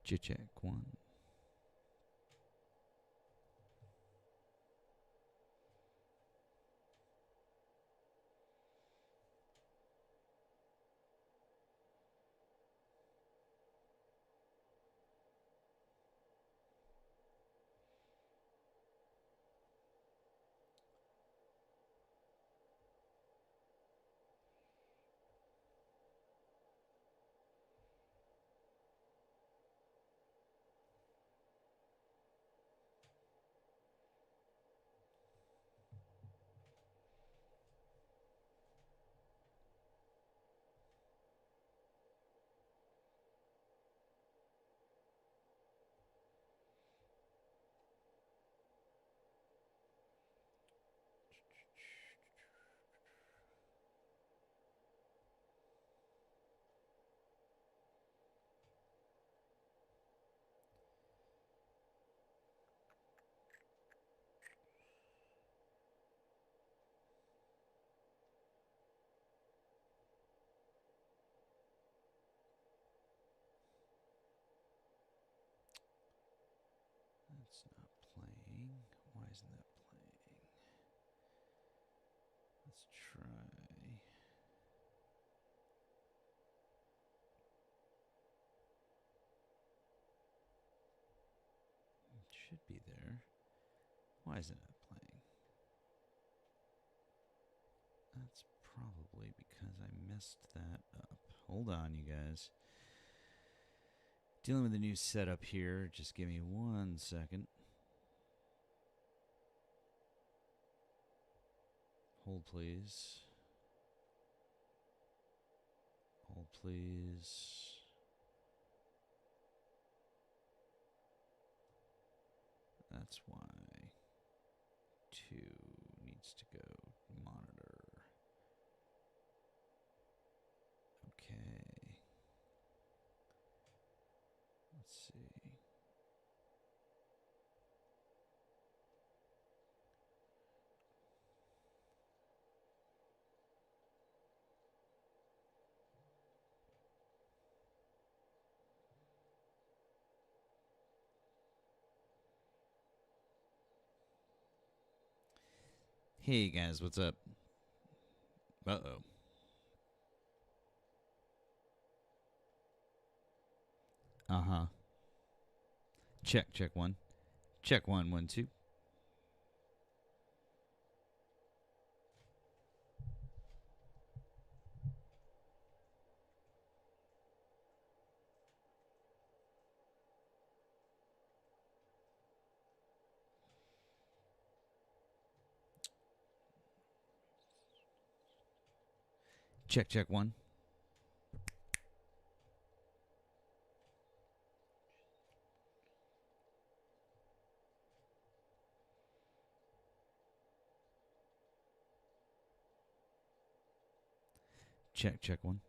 Check one. That's not playing. Why isn't that playing? Let's try. It should be there. Why isn't it playing? That's probably because I messed that up. Hold on, you guys. Dealing with a new setup here. Just give me 1 second. Hold, please. Hold, please. That's why 2 needs to go monitor. Okay. Let's see. Hey guys, what's up? Uh-oh. Uh-huh. Check one. Check 1 2. Check 1. Check 1.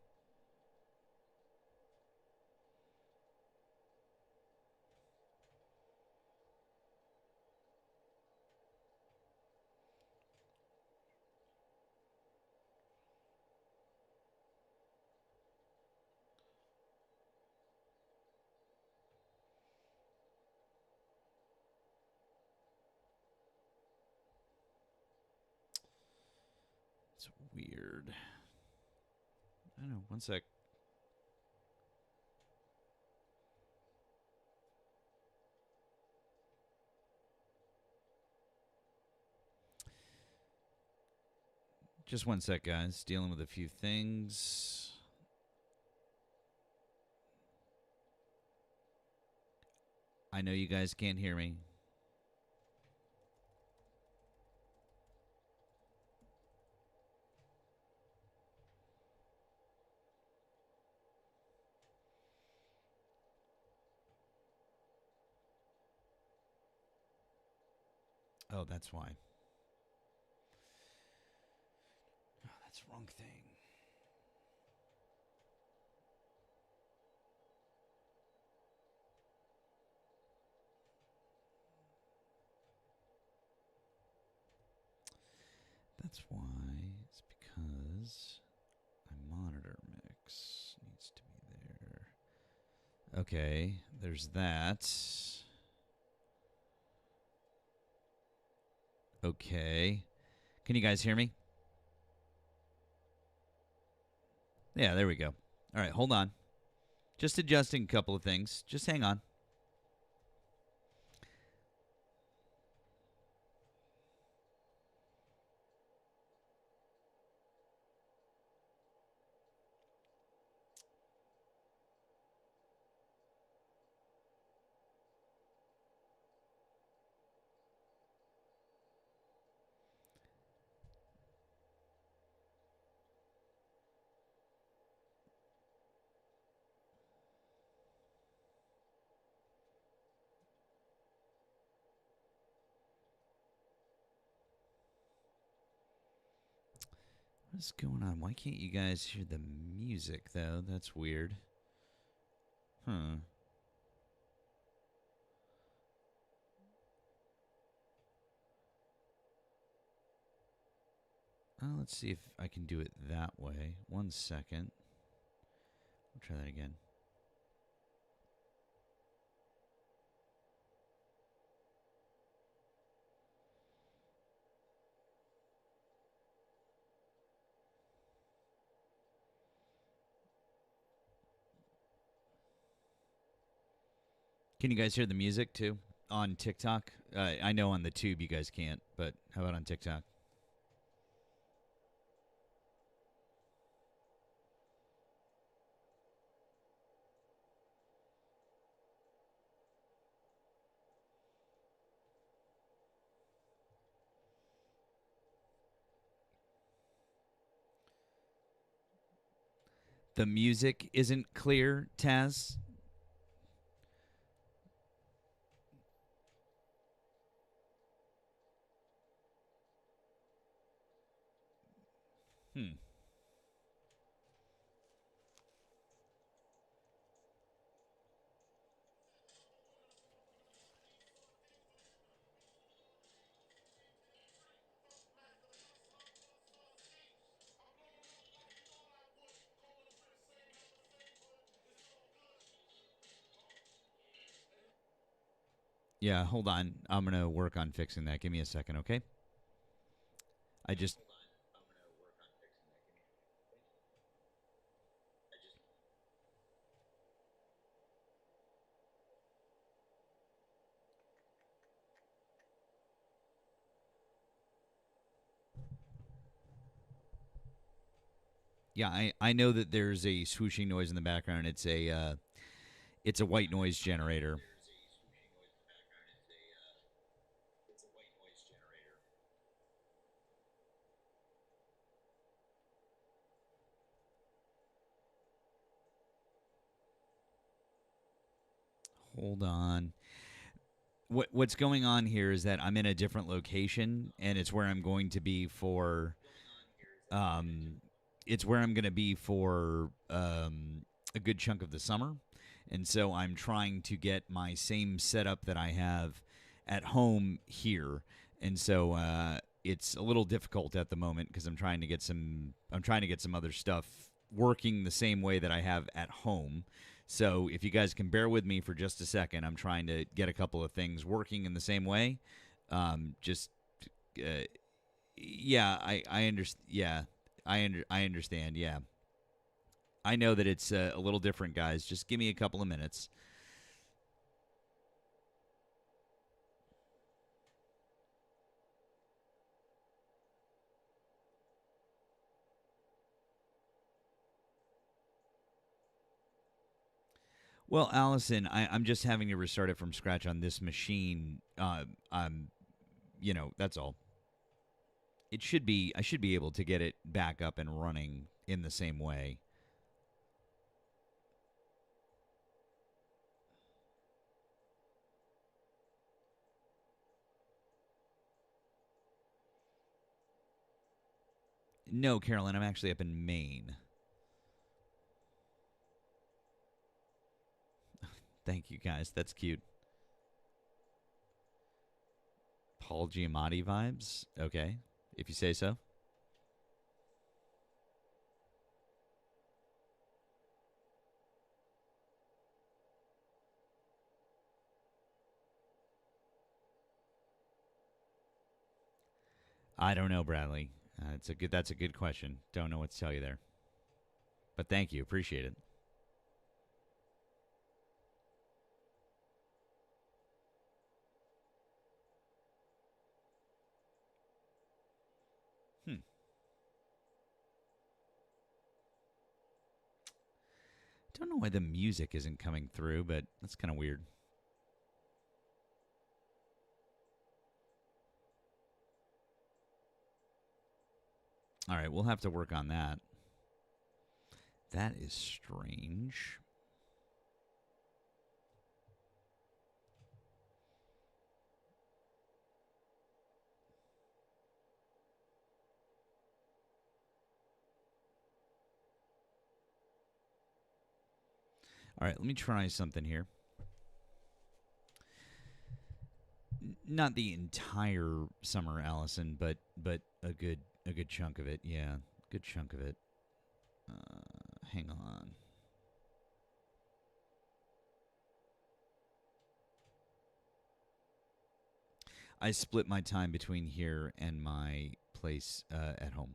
It's weird. I don't know. 1 sec. Just 1 sec, guys. Dealing with a few things. I know you guys can't hear me. Oh, that's why. Oh, that's the wrong thing. That's why. It's because my monitor mix needs to be there. Okay, there's that. Okay. Can you guys hear me? Yeah, there we go. All right, hold on. Just adjusting a couple of things. Just hang on. What's going on? Why can't you guys hear the music, though? That's weird. Huh. Let's see if I can do it that way. 1 second. I'll try that again. Can you guys hear the music too on TikTok? I know on the tube you guys can't, but how about on TikTok? The music isn't clear, Taz. Hmm. Yeah, hold on. I'm going to work on fixing that. Give me a second, okay? I just. Yeah, I know that there's a swooshing noise in the background. It's a white noise generator. Hold on. What's going on here is that I'm in a different location, and it's where I'm going to be for um, it's where I'm going to be for a good chunk of the summer. And so I'm trying to get my same setup that I have at home here. And so it's a little difficult at the moment because I'm trying to get some other stuff working the same way that I have at home. So if you guys can bear with me for just a second, I'm trying to get a couple of things working in the same way. Just yeah, I understand. Yeah, I understand. Yeah, I know that it's a little different, guys. Just give me a couple of minutes. Well, Allison, I'm just having to restart it from scratch on this machine. That's all. It should be. I should be able to get it back up and running in the same way. No, Carolyn, I'm actually up in Maine. Thank you, guys. That's cute. Paul Giamatti vibes. Okay, if you say so. I don't know, Bradley. That's a good question. Don't know what to tell you there. But thank you. Appreciate it. Hmm. Don't know why the music isn't coming through, but that's kind of weird. All right, we'll have to work on that. That is strange. All right, let me try something here. Not the entire summer, Allison, but a good chunk of it. Yeah, good chunk of it. Hang on. I split my time between here and my place at home.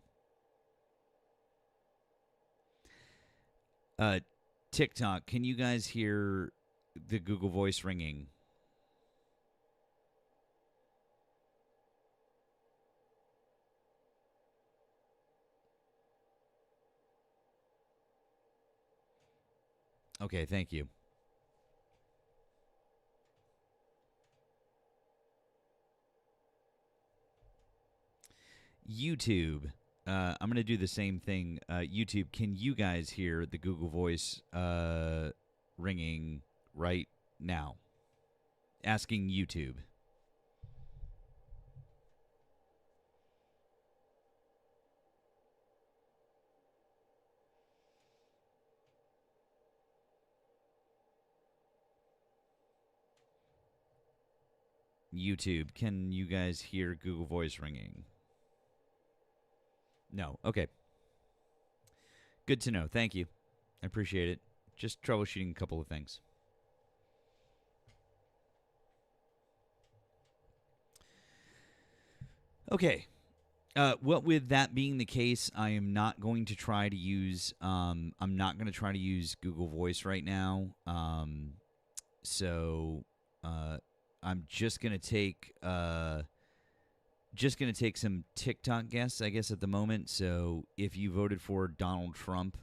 Uh, TikTok, can you guys hear the Google Voice ringing? Okay, thank you. YouTube. I'm going to do the same thing. YouTube, can you guys hear the Google Voice ringing right now? Asking YouTube. YouTube, can you guys hear Google Voice ringing? No. Okay. Good to know. Thank you. I appreciate it. Just troubleshooting a couple of things. Okay. Well, with that being the case, I am not going to try to use. I'm not going to try to use Google Voice right now. So, I'm just gonna take some TikTok guests, I guess, at the moment. So, if you voted for Donald Trump,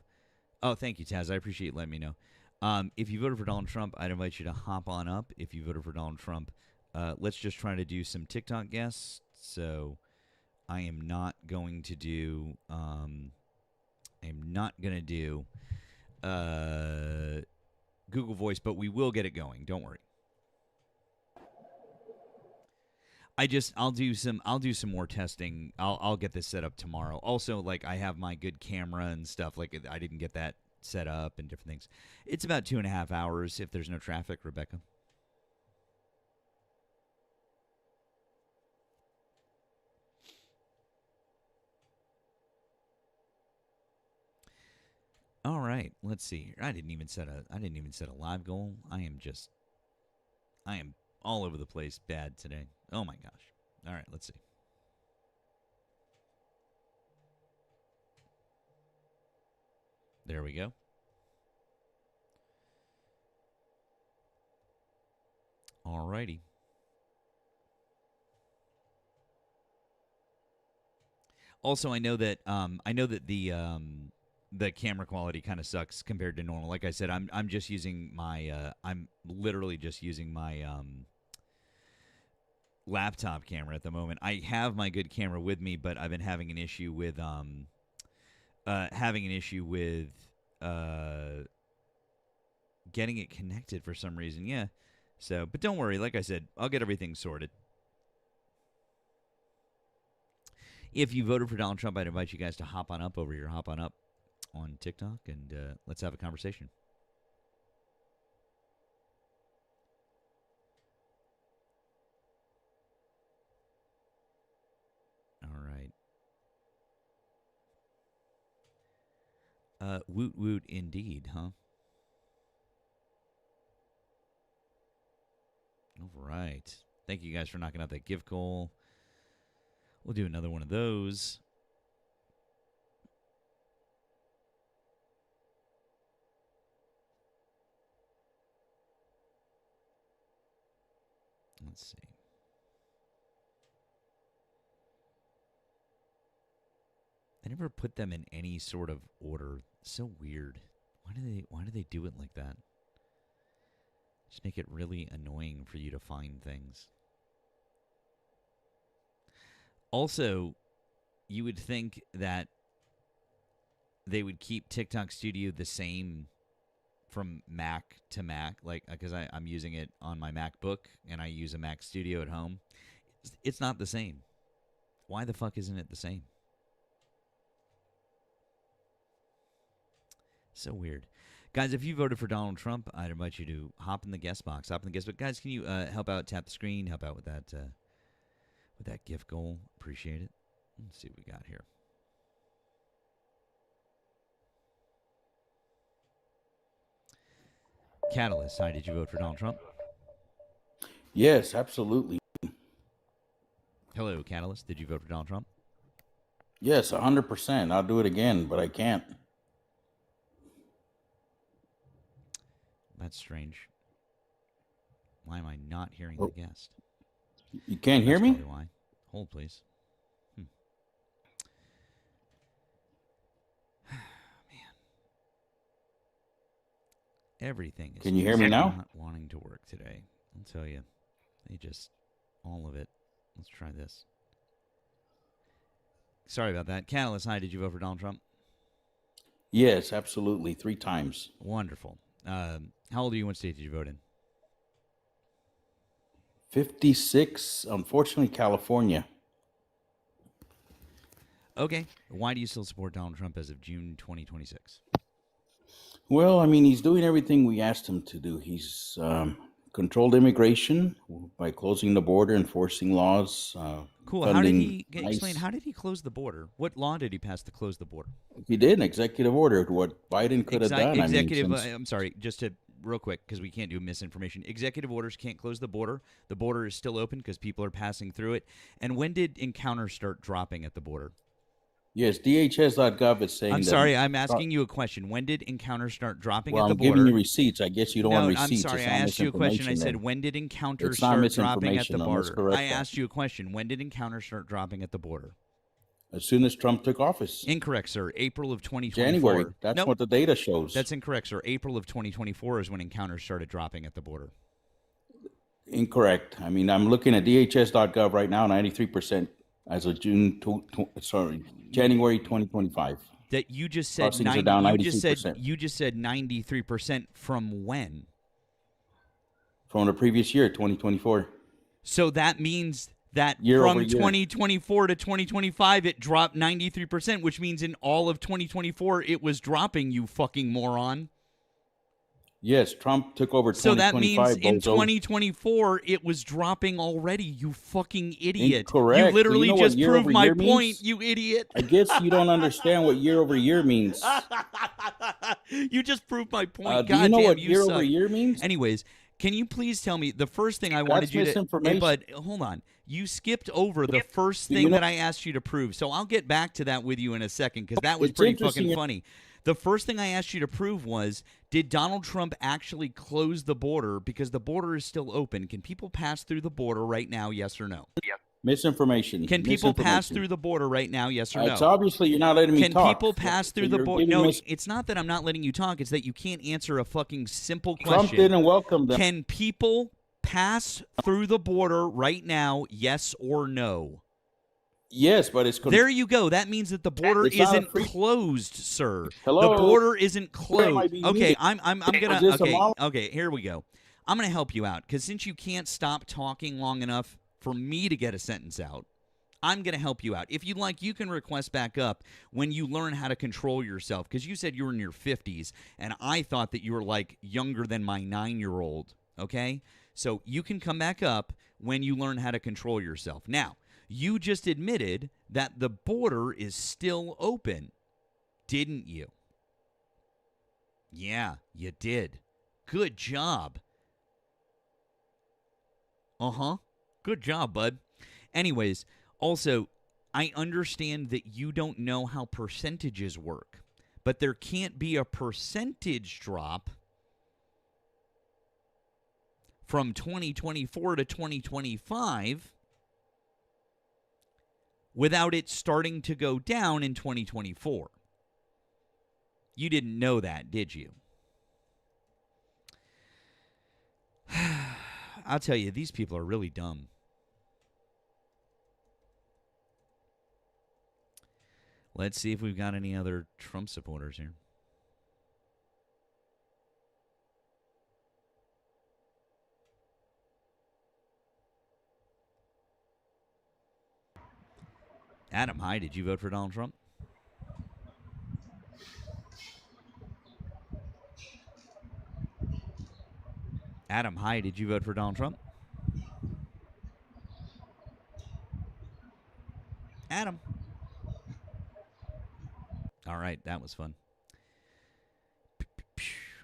oh, thank you, Taz. I appreciate you letting me know. If you voted for Donald Trump, I'd invite you to hop on up. If you voted for Donald Trump, let's just try to do some TikTok guests. So I am not going to do. I am not going to do Google Voice, but we will get it going. Don't worry. I'll do some more testing. I'll get this set up tomorrow. Also, like I have my good camera and stuff. Like I didn't get that set up and different things. It's about 2.5 hours if there's no traffic, Rebecca. All right, let's see. I didn't even set a live goal. I am all over the place bad today. Oh my gosh. All right, let's see. There we go. All righty. Also, I know that the camera quality kind of sucks compared to normal. Like I said, I'm just using my I'm literally just using my laptop camera at the moment. I have my good camera with me, but I've been having an issue with uh getting it connected for some reason. Yeah. So, but don't worry. Like I said, I'll get everything sorted. If you voted for Donald Trump, I'd invite you guys to hop on up over here. Hop on up on TikTok and let's have a conversation. All right. Woot woot indeed, huh? All right. Thank you guys for knocking out that gift goal. We'll do another one of those. Let's see. I never put them in any sort of order. So weird. Why do they do it like that? Just make it really annoying for you to find things. Also, you would think that they would keep TikTok Studio the same from Mac to Mac, like because I'm using it on my MacBook and I use a Mac Studio at home. It's not the same. Why the fuck isn't it the same? So weird. Guys, if you voted for Donald Trump, I'd invite you to hop in the guest box. Guys, can you help out, tap the screen, help out with that gift goal? Appreciate it. Let's see what we got here. Catalyst, hi, did you vote for Donald Trump? Yes, absolutely. Hello, Catalyst, did you vote for Donald Trump? Yes, 100%. I'll do it again, but I can't. That's strange. Why am I not hearing the guest? You can't hear me? That's probably why. Hold, please. Man. Everything is Can you hear me now? not wanting to work today. I'll tell you. All of it. Let's try this. Sorry about that. Catalyst, hi, did you vote for Donald Trump? Yes, absolutely. 3 times. Wonderful. How old are you? What state did you vote in? 56, unfortunately, California. Okay. Why do you still support Donald Trump as of June 2026? Well, I mean, he's doing everything we asked him to do. He's controlled immigration by closing the border, enforcing laws. Cool. How did he explain? How did he close the border? What law did he pass to close the border? He did an executive order. What Biden could have done. I'm sorry, just to real quick because we can't do misinformation. Executive orders can't close the border. The border is still open because people are passing through it. And when did encounters start dropping at the border? Yes, DHS.gov is saying. I'm sorry, I'm asking you a question. When did encounters start dropping at the border? Well, I'm giving you receipts. I guess you don't want receipts. I'm sorry, I asked you a question. I said, when did encounters start dropping at the border? I asked you a question. When did encounters start dropping at the border? As soon as Trump took office. Incorrect, sir. April of 2024. January. That's what the data shows. That's incorrect, sir. April of 2024 is when encounters started dropping at the border. Incorrect. I mean, I'm looking at DHS.gov right now, 93% as of January 2025. That you just said 93%. You just said 93% from when? From the previous year, 2024. So that means that year from over year. 2024 to 2025, it dropped 93%, which means in all of 2024, it was dropping, you fucking moron. Yes, Trump took over 2025. So that means in bozo. 2024, it was dropping already, you fucking idiot. Incorrect. You literally just proved my point, means? you idiot. I guess you don't understand what year over year means. You just proved my point. Do you know what year over year means? Anyways, can you please tell me the first thing I wanted you to... Hey, bud, hold on. You skipped over the first thing that I asked you to prove. So I'll get back to that with you in a second because that was pretty fucking funny. The first thing I asked you to prove was, did Donald Trump actually close the border because the border is still open? Can people pass through the border right now, yes or no? Yeah. Misinformation. Can people pass through the border right now, yes or no? It's obviously you're not letting me talk. Can people pass through the border? No, it's not that I'm not letting you talk. It's that you can't answer a fucking simple question. Trump didn't welcome them. Can people pass through the border right now, yes or no? Yes, but it's... There you go. That means that the border isn't closed, sir. Hello? The border isn't closed. Okay, I'm gonna... Okay, here we go. I'm gonna help you out, because since you can't stop talking long enough for me to get a sentence out, I'm going to help you out. If you'd like, you can request back up when you learn how to control yourself, because you said you were in your 50s, and I thought that you were, like, younger than my 9-year-old, okay? So you can come back up when you learn how to control yourself. Now, you just admitted that the border is still open, didn't you? Yeah, you did. Good job. Uh-huh. Good job, bud. Anyways, also, I understand that you don't know how percentages work, but there can't be a percentage drop from 2024 to 2025 without it starting to go down in 2024. You didn't know that, did you? I'll tell you, these people are really dumb. Let's see if we've got any other Trump supporters here. Adam, hi, did you vote for Donald Trump? Adam, hi, did you vote for Donald Trump? Adam. All right, that was fun.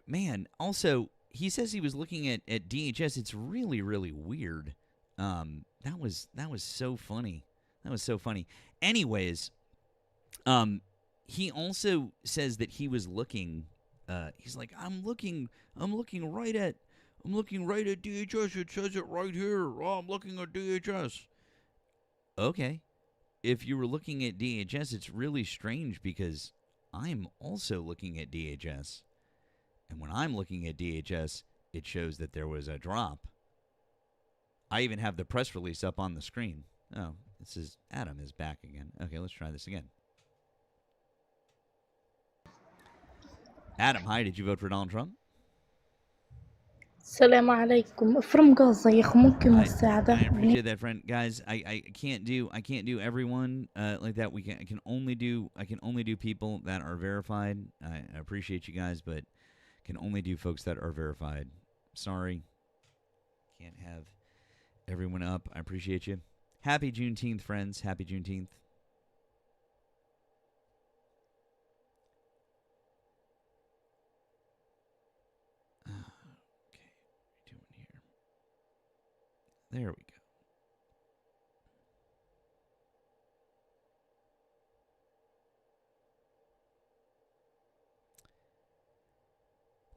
Man, also, he says he was looking at DHS. It's really, really weird. That was so funny. That was so funny. Anyways, he also says that he was looking. He's like, I'm looking right at DHS. It says it right here. Oh, I'm looking at DHS. Okay, if you were looking at DHS, it's really strange because I'm also looking at DHS. And when I'm looking at DHS, it shows that there was a drop. I even have the press release up on the screen. Oh, it says Adam is back again. Okay, let's try this again. Adam, hi, did you vote for Donald Trump? السلام عليكم from Gaza يا أخي ممكن I مساعدة appreciate that, friend. Guys, I can't do everyone like that. I can only do people that are verified. I appreciate you guys, but can only do folks that are verified. Sorry, can't have everyone up. I appreciate you. Happy Juneteenth, friends. Happy Juneteenth. Okay, what are we doing here? There we go.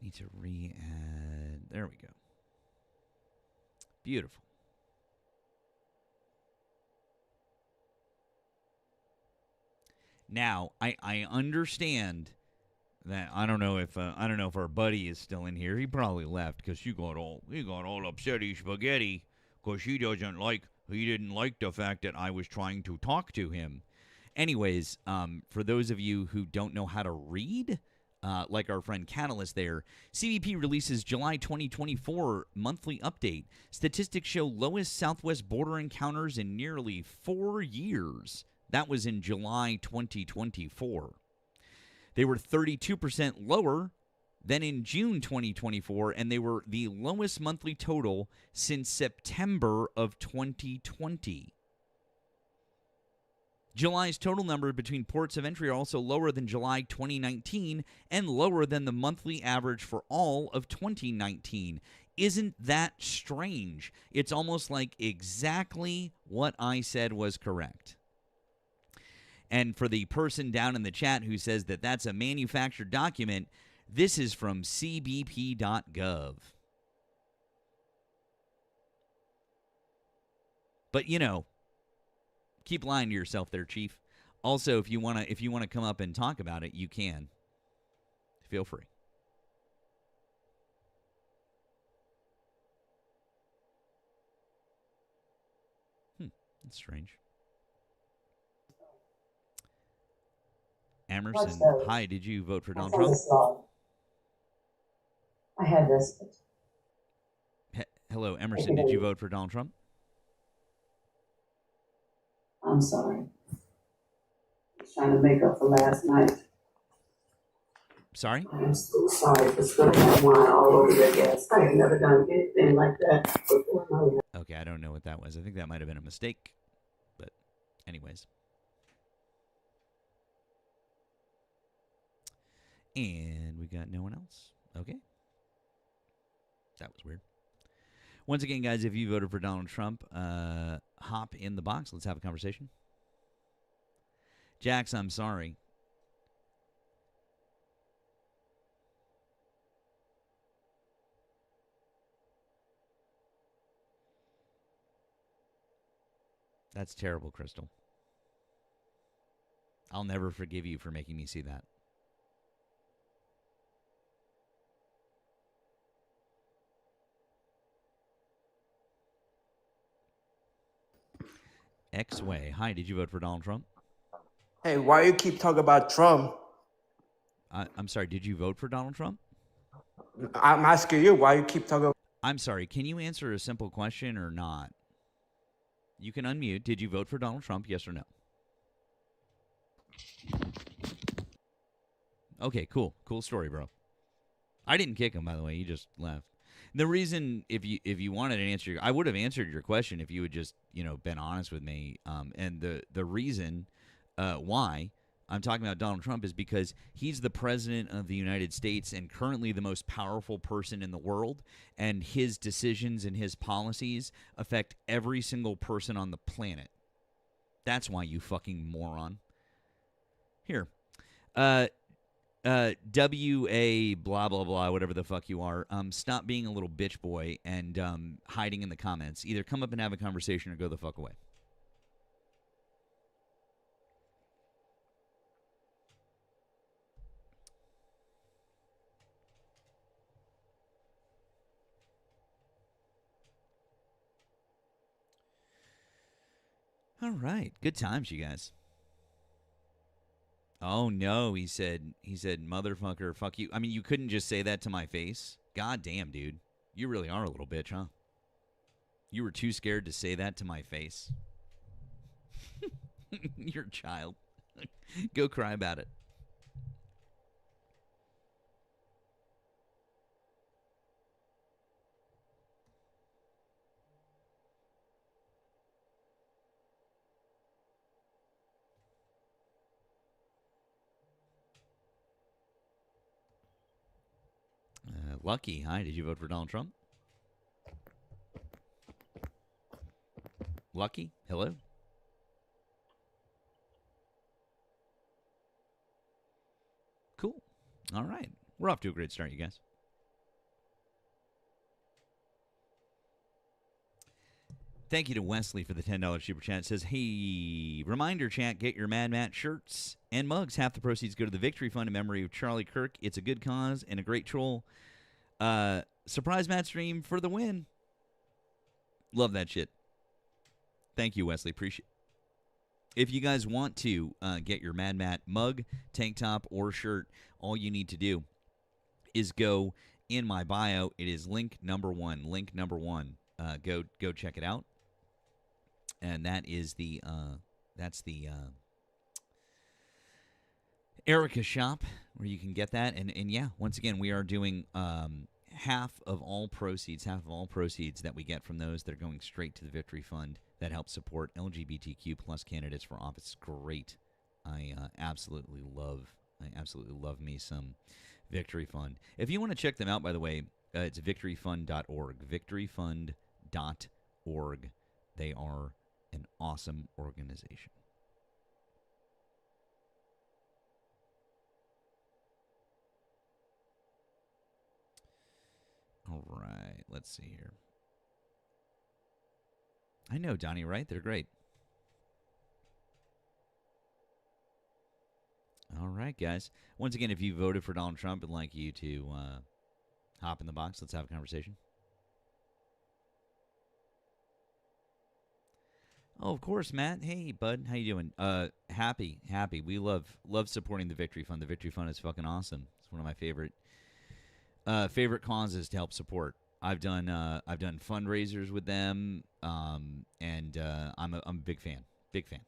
Need to re-add. There we go. Beautiful. Now, I understand that I don't know if our buddy is still in here. He probably left because he got all upsetty spaghetti because he didn't like the fact that I was trying to talk to him. Anyways, for those of you who don't know how to read, like our friend Catalyst there, CBP releases July 2024 monthly update. Statistics show lowest southwest border encounters in nearly 4 years. That was in July 2024. They were 32% lower than in June 2024, and they were the lowest monthly total since September of 2020. July's total number between ports of entry are also lower than July 2019 and lower than the monthly average for all of 2019. Isn't that strange? It's almost like exactly what I said was correct. And for the person down in the chat who says that that's a manufactured document, this is from cbp.gov. But, keep lying to yourself there, Chief. Also, if you want to come up and talk about it, you can. Feel free. That's strange. Emerson, hi, did you vote for Donald Trump? I had this. Hello, Emerson, did you vote for Donald Trump? I'm sorry. I was trying to make up for last night. Sorry? I'm so sorry for spilling wine all over your desk. I have never done anything like that before in my life. Okay, I don't know what that was. I think that might have been a mistake. But anyways. And we got no one else. Okay. That was weird. Once again, guys, if you voted for Donald Trump, hop in the box. Let's have a conversation. Jax, I'm sorry. That's terrible, Crystal. I'll never forgive you for making me see that. X-Way. Hi, did you vote for Donald Trump? Hey, why you keep talking about Trump? I'm sorry, did you vote for Donald Trump? I'm asking you why you keep talking. I'm sorry, can you answer a simple question or not? You can unmute. Did you vote for Donald Trump, yes or no? Okay, cool. Cool story, bro. I didn't kick him, by the way. He just left. The reason, if you wanted an answer, I would have answered your question if you had just been honest with me. And the reason why I'm talking about Donald Trump is because he's the president of the United States and currently the most powerful person in the world, and his decisions and his policies affect every single person on the planet. That's why, you fucking moron. Here. WA blah blah blah, whatever the fuck you are, stop being a little bitch boy and hiding in the comments. Either come up and have a conversation or go the fuck away. All right, good times, you guys. Oh no, he said motherfucker, fuck you. I mean, you couldn't just say that to my face. God damn, dude. You really are a little bitch, huh? You were too scared to say that to my face. You're a child. Go cry about it. Lucky, hi. Did you vote for Donald Trump? Lucky, hello. Cool. All right. We're off to a great start, you guys. Thank you to Wesley for the $10 super chat. It says, hey, reminder chat, get your Mad Matt shirts and mugs. Half the proceeds go to the Victory Fund in memory of Charlie Kirk. It's a good cause and a great troll. Surprise Matt stream for the win. Love that shit. Thank you, Wesley. Appreciate it. If you guys want to get your Mad Matt mug, tank top, or shirt, all you need to do is go in my bio. It is link number one. Link number one. Go check it out. And that is the Erika shop where you can get that. And yeah, once again, we are doing half of all proceeds that we get from those that are going straight to the Victory Fund that helps support LGBTQ plus candidates for office. Great. I absolutely love me some Victory Fund. If you want to check them out, by the way, it's victoryfund.org. Victoryfund.org. They are an awesome organization. All right, let's see here. I know, Donnie, right? They're great. All right, guys. Once again, if you voted for Donald Trump, I'd like you to hop in the box. Let's have a conversation. Oh, of course, Matt. Hey, bud. How you doing? Happy. We love supporting the Victory Fund. The Victory Fund is fucking awesome. It's one of my favorite causes to help support. I've done fundraisers with them, and I'm a big fan. Big fan.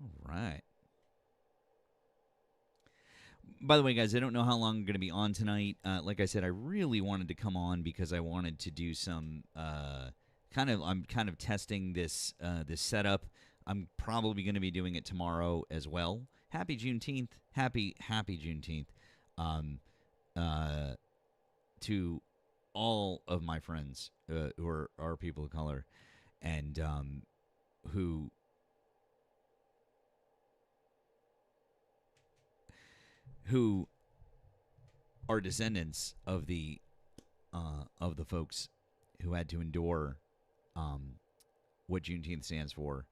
All right. By the way, guys, I don't know how long I'm going to be on tonight. Like I said, I really wanted to come on because I wanted to do some I'm kind of testing this setup. I'm probably going to be doing it tomorrow as well. Happy Juneteenth. Happy Juneteenth. To all of my friends who are people of color, and who who are descendants of the folks who had to endure what Juneteenth stands for.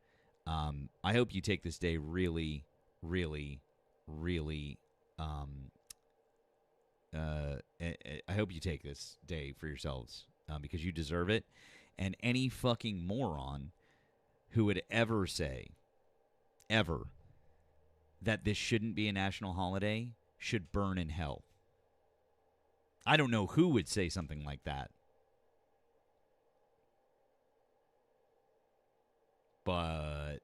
I hope you take this day really, really, really. I hope you take this day for yourselves because you deserve it. And any fucking moron who would ever say, ever, that this shouldn't be a national holiday should burn in hell. I don't know who would say something like that. But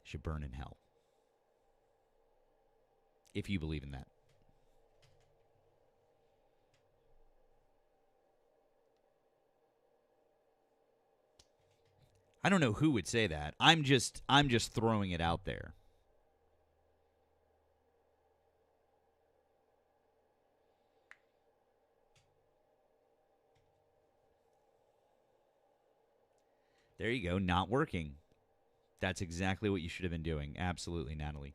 should burn in hell. If you believe in that. I don't know who would say that. I'm just throwing it out there. There you go, not working. That's exactly what you should have been doing. Absolutely, Natalie.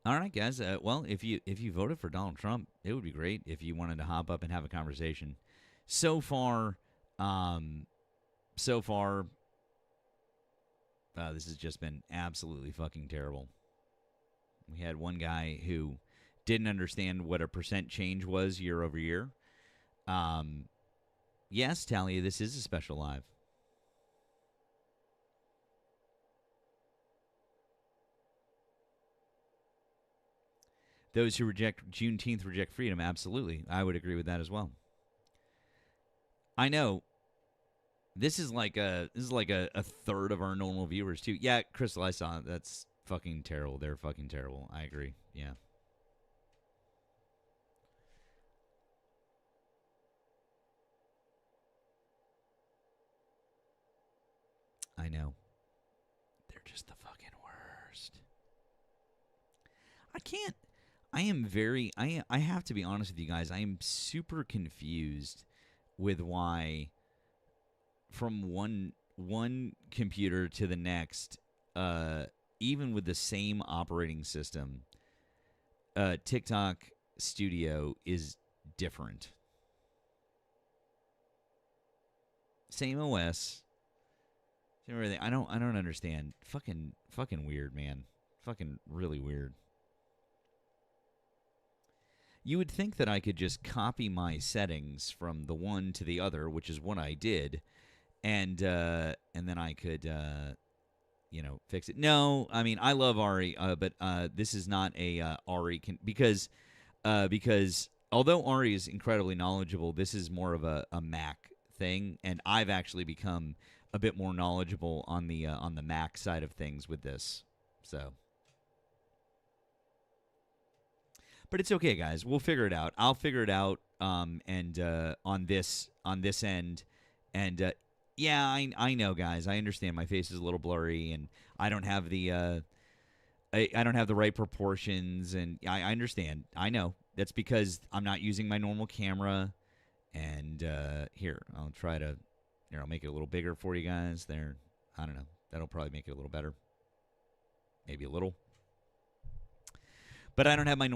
All right, guys. Well, if you voted for Donald Trump, it would be great if you wanted to hop up and have a conversation. So far, so far, this has just been absolutely fucking terrible. We had one guy who didn't understand what a percent change was year over year. Yes, Talia, this is a special live. Those who reject Juneteenth reject freedom. Absolutely. I would agree with that as well. I know this is like a third of our normal viewers too. Yeah, Crystal, I saw it. That's fucking terrible. They're fucking terrible. I agree. Yeah. I know. They're just the fucking worst. I can't. I am very. I have to be honest with you guys. I am super confused with why, from one computer to the next, even with the same operating system, TikTok Studio is different. Same OS, same everything. I don't understand. Fucking weird, man. Fucking really weird. You would think that I could just copy my settings from the one to the other, which is what I did, and then I could fix it. No, I mean I love Ari, but this is not a Ari because although Ari is incredibly knowledgeable, this is more of a Mac thing, and I've actually become a bit more knowledgeable on the Mac side of things with this. So. But it's okay, guys. We'll figure it out. I'll figure it out. And on this end, and yeah, I know, guys. I understand. My face is a little blurry, and I don't have the I don't have the right proportions, and I understand. I know that's because I'm not using my normal camera. And here, I'll try to. Here, I'll make it a little bigger for you guys. There, I don't know. That'll probably make it a little better. Maybe a little. But I don't have my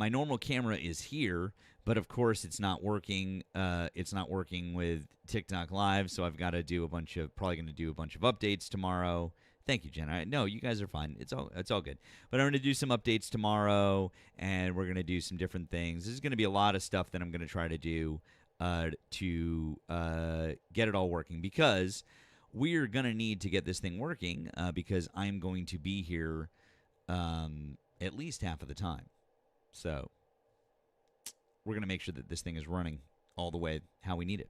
normal camera is here, but of course it's not working. It's not working with TikTok Live, so I've got to do probably going to do a bunch of updates tomorrow. Thank you, Jen. No, you guys are fine. It's all good. But I'm going to do some updates tomorrow, and we're going to do some different things. There's going to be a lot of stuff that I'm going to try to do to get it all working, because we're going to need to get this thing working because I'm going to be here at least half of the time. So we're going to make sure that this thing is running all the way how we need it.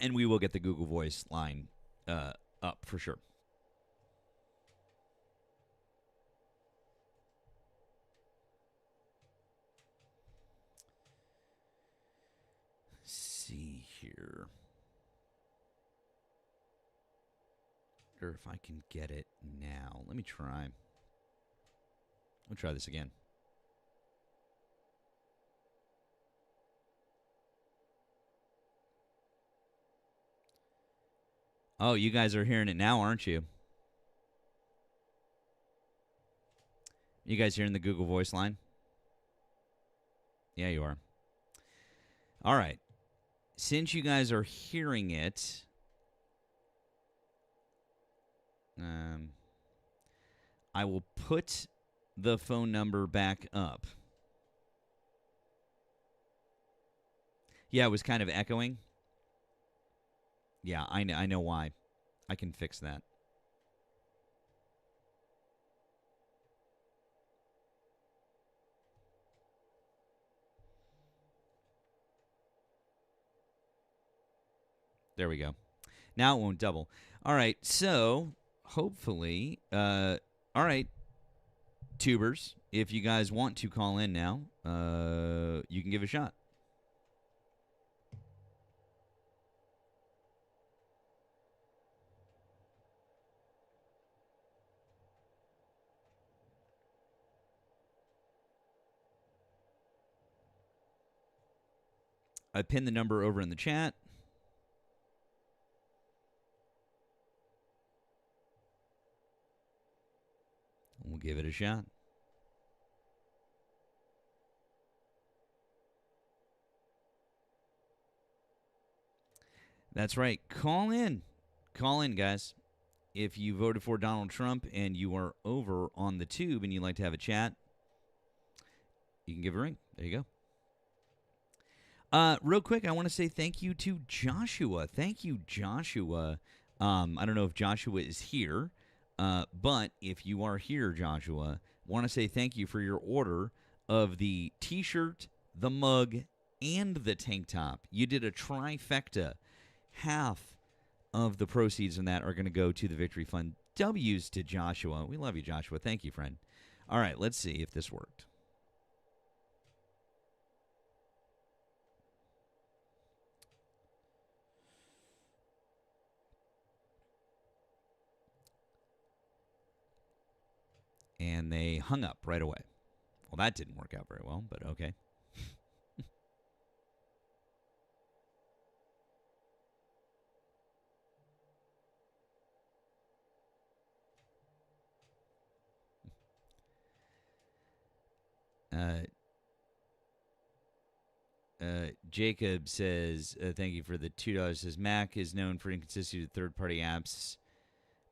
And we will get the Google Voice line up for sure. Let's see here. wonder if I can get it now. Let me try. We'll try this again. Oh, you guys are hearing it now, aren't you? You guys hearing the Google Voice line? Yeah, you are. All right. Since you guys are hearing it, I will put the phone number back up. Yeah, it was kind of echoing. Yeah, I know why. I can fix that. There we go. Now it won't double. All right, so hopefully, all right, tubers, if you guys want to call in now, you can give it a shot. I pinned the number over in the chat. We'll give it a shot. That's right. Call in. Call in, guys. If you voted for Donald Trump and you are over on the tube and you'd like to have a chat, you can give a ring. There you go. Real quick, I want to say thank you to Joshua. Thank you, Joshua. I don't know if Joshua is here, but if you are here, Joshua, want to say thank you for your order of the T-shirt, the mug, and the tank top. You did a trifecta. Half of the proceeds from that are going to go to the Victory Fund. W's to Joshua. We love you, Joshua. Thank you, friend. All right, let's see if this worked. And they hung up right away. Well, that didn't work out very well, but okay. Jacob says, thank you for the $2. Says, Mac is known for inconsistency with third-party apps.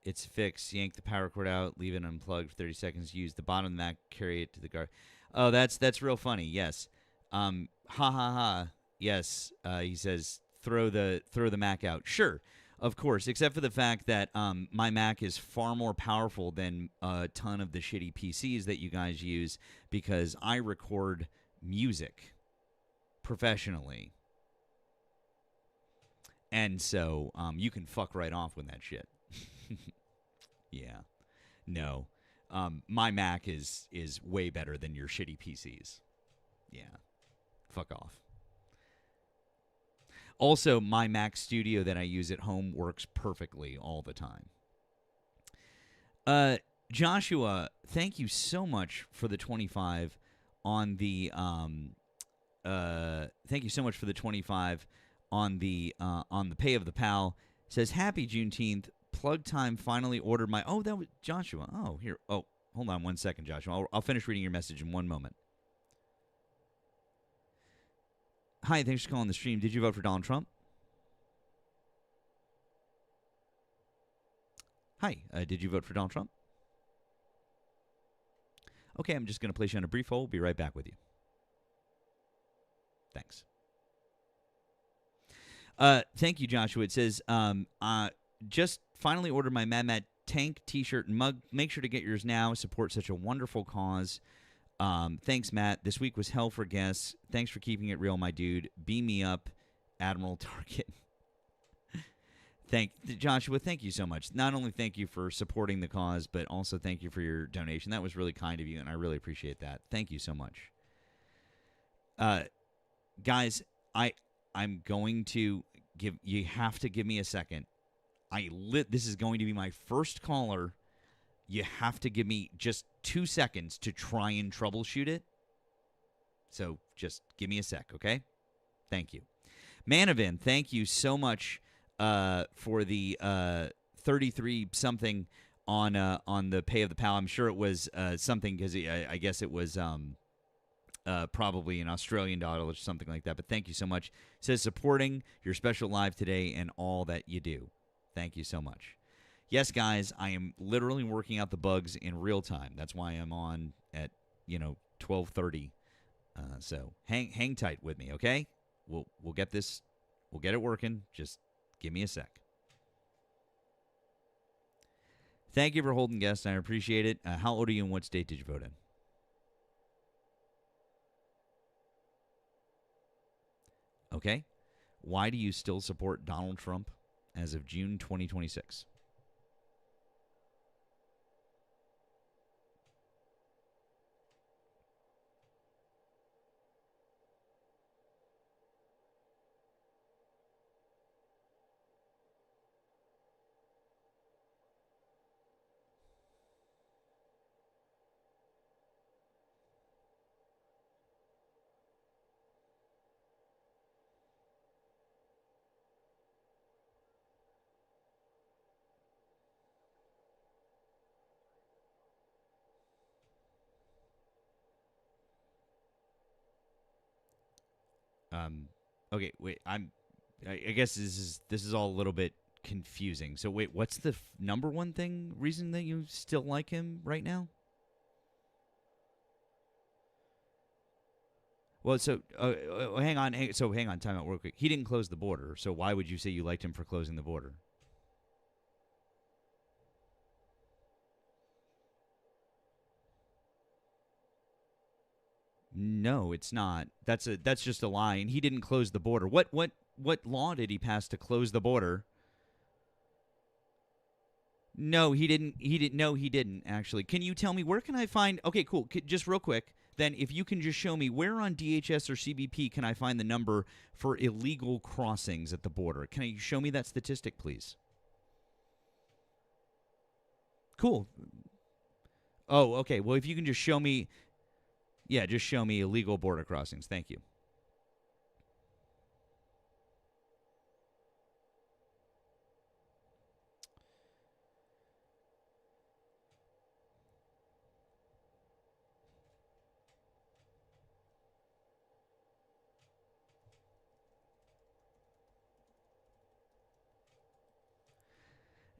It's fixed. Yank the power cord out, leave it unplugged for 30 seconds. Use the bottom of the Mac, carry it to the guard. Oh, that's real funny. Yes. Ha ha ha. Yes. He says throw the Mac out. Sure, of course. Except for the fact that my Mac is far more powerful than a ton of the shitty PCs that you guys use because I record music professionally, and so you can fuck right off with that shit. Yeah. No. My Mac is way better than your shitty PCs. Yeah. Fuck off. Also, my Mac Studio that I use at home works perfectly all the time. Joshua, thank you so much for the 25 on the thank you so much for the 25 on the pay of the pal. Says happy Juneteenth. Plug time finally ordered my. Oh, that was Joshua. Oh, here. Oh, hold on 1 second, Joshua. I'll finish reading your message in 1 moment. Hi, thanks for calling the stream. Did you vote for Donald Trump? Hi, did you vote for Donald Trump? Okay, I'm just going to place you on a brief hold. Be right back with you. Thanks. Thank you, Joshua. It says, just finally ordered my Mad Matt tank T-shirt and mug. Make sure to get yours now. Support such a wonderful cause. Thanks, Matt. This week was hell for guests. Thanks for keeping it real, my dude. Beam me up, Admiral Target. Joshua, thank you so much. Not only thank you for supporting the cause, but also thank you for your donation. That was really kind of you, and I really appreciate that. Thank you so much. Guys, I'm going to you have to give me a second. This is going to be my first caller. You have to give me just 2 seconds to try and troubleshoot it. So just give me a sec, okay? Thank you. Manavan, thank you so much for the 33 something on the pay of the pal. I'm sure it was something because I guess it was probably an Australian dollar or something like that. But thank you so much. It says supporting your special live today and all that you do. Thank you so much. Yes, guys, I am literally working out the bugs in real time. That's why I'm on at 12:30. So hang tight with me, okay? We'll get this. We'll get it working. Just give me a sec. Thank you for holding, guests. I appreciate it. How old are you and what state did you vote in? Okay. Why do you still support Donald Trump as of June 2026? Okay, wait. I guess this is all a little bit confusing. So wait, what's the number one reason that you still like him right now? Well, so hang on. Hang on. Time out real quick. He didn't close the border. So why would you say you liked him for closing the border? No, it's not. That's just a lie. And he didn't close the border. What law did he pass to close the border? No, he didn't. No, he didn't. Actually, can you tell me where can I find? Okay, cool. Just real quick. Then, if you can just show me where on DHS or CBP can I find the number for illegal crossings at the border? Can you show me that statistic, please? Cool. Oh, okay. Well, if you can just show me. Yeah, just show me illegal border crossings. Thank you.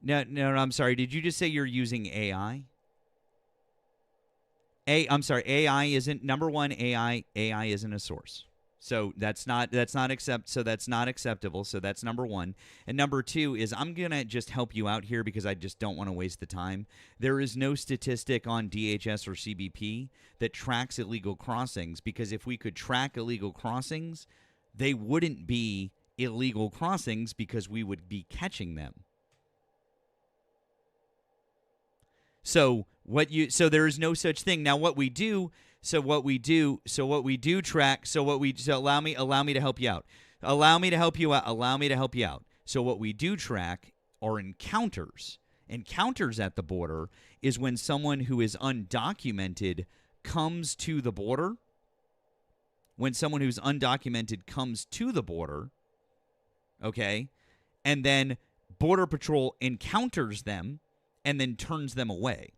No, I'm sorry. Did you just say you're using AI? I'm sorry. AI isn't number one. AI isn't a source. So that's not acceptable. So that's number one. And number two is I'm gonna just help you out here because I just don't want to waste the time. There is no statistic on DHS or CBP that tracks illegal crossings because if we could track illegal crossings, they wouldn't be illegal crossings because we would be catching them. So there is no such thing. Now allow me to help you out. Allow me to help you out. So what we do track are encounters. Encounters at the border is when someone who is undocumented comes to the border. When someone who's undocumented comes to the border, okay? And then Border Patrol encounters them and then turns them away.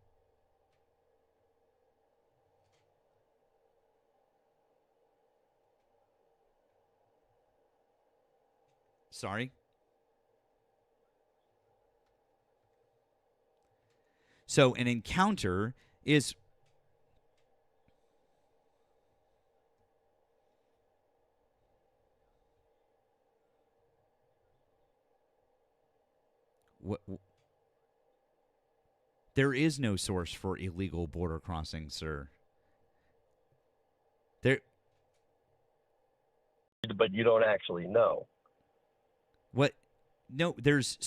Sorry? So an encounter is... There is no source for illegal border crossings, sir. But you don't actually know. What? No, there's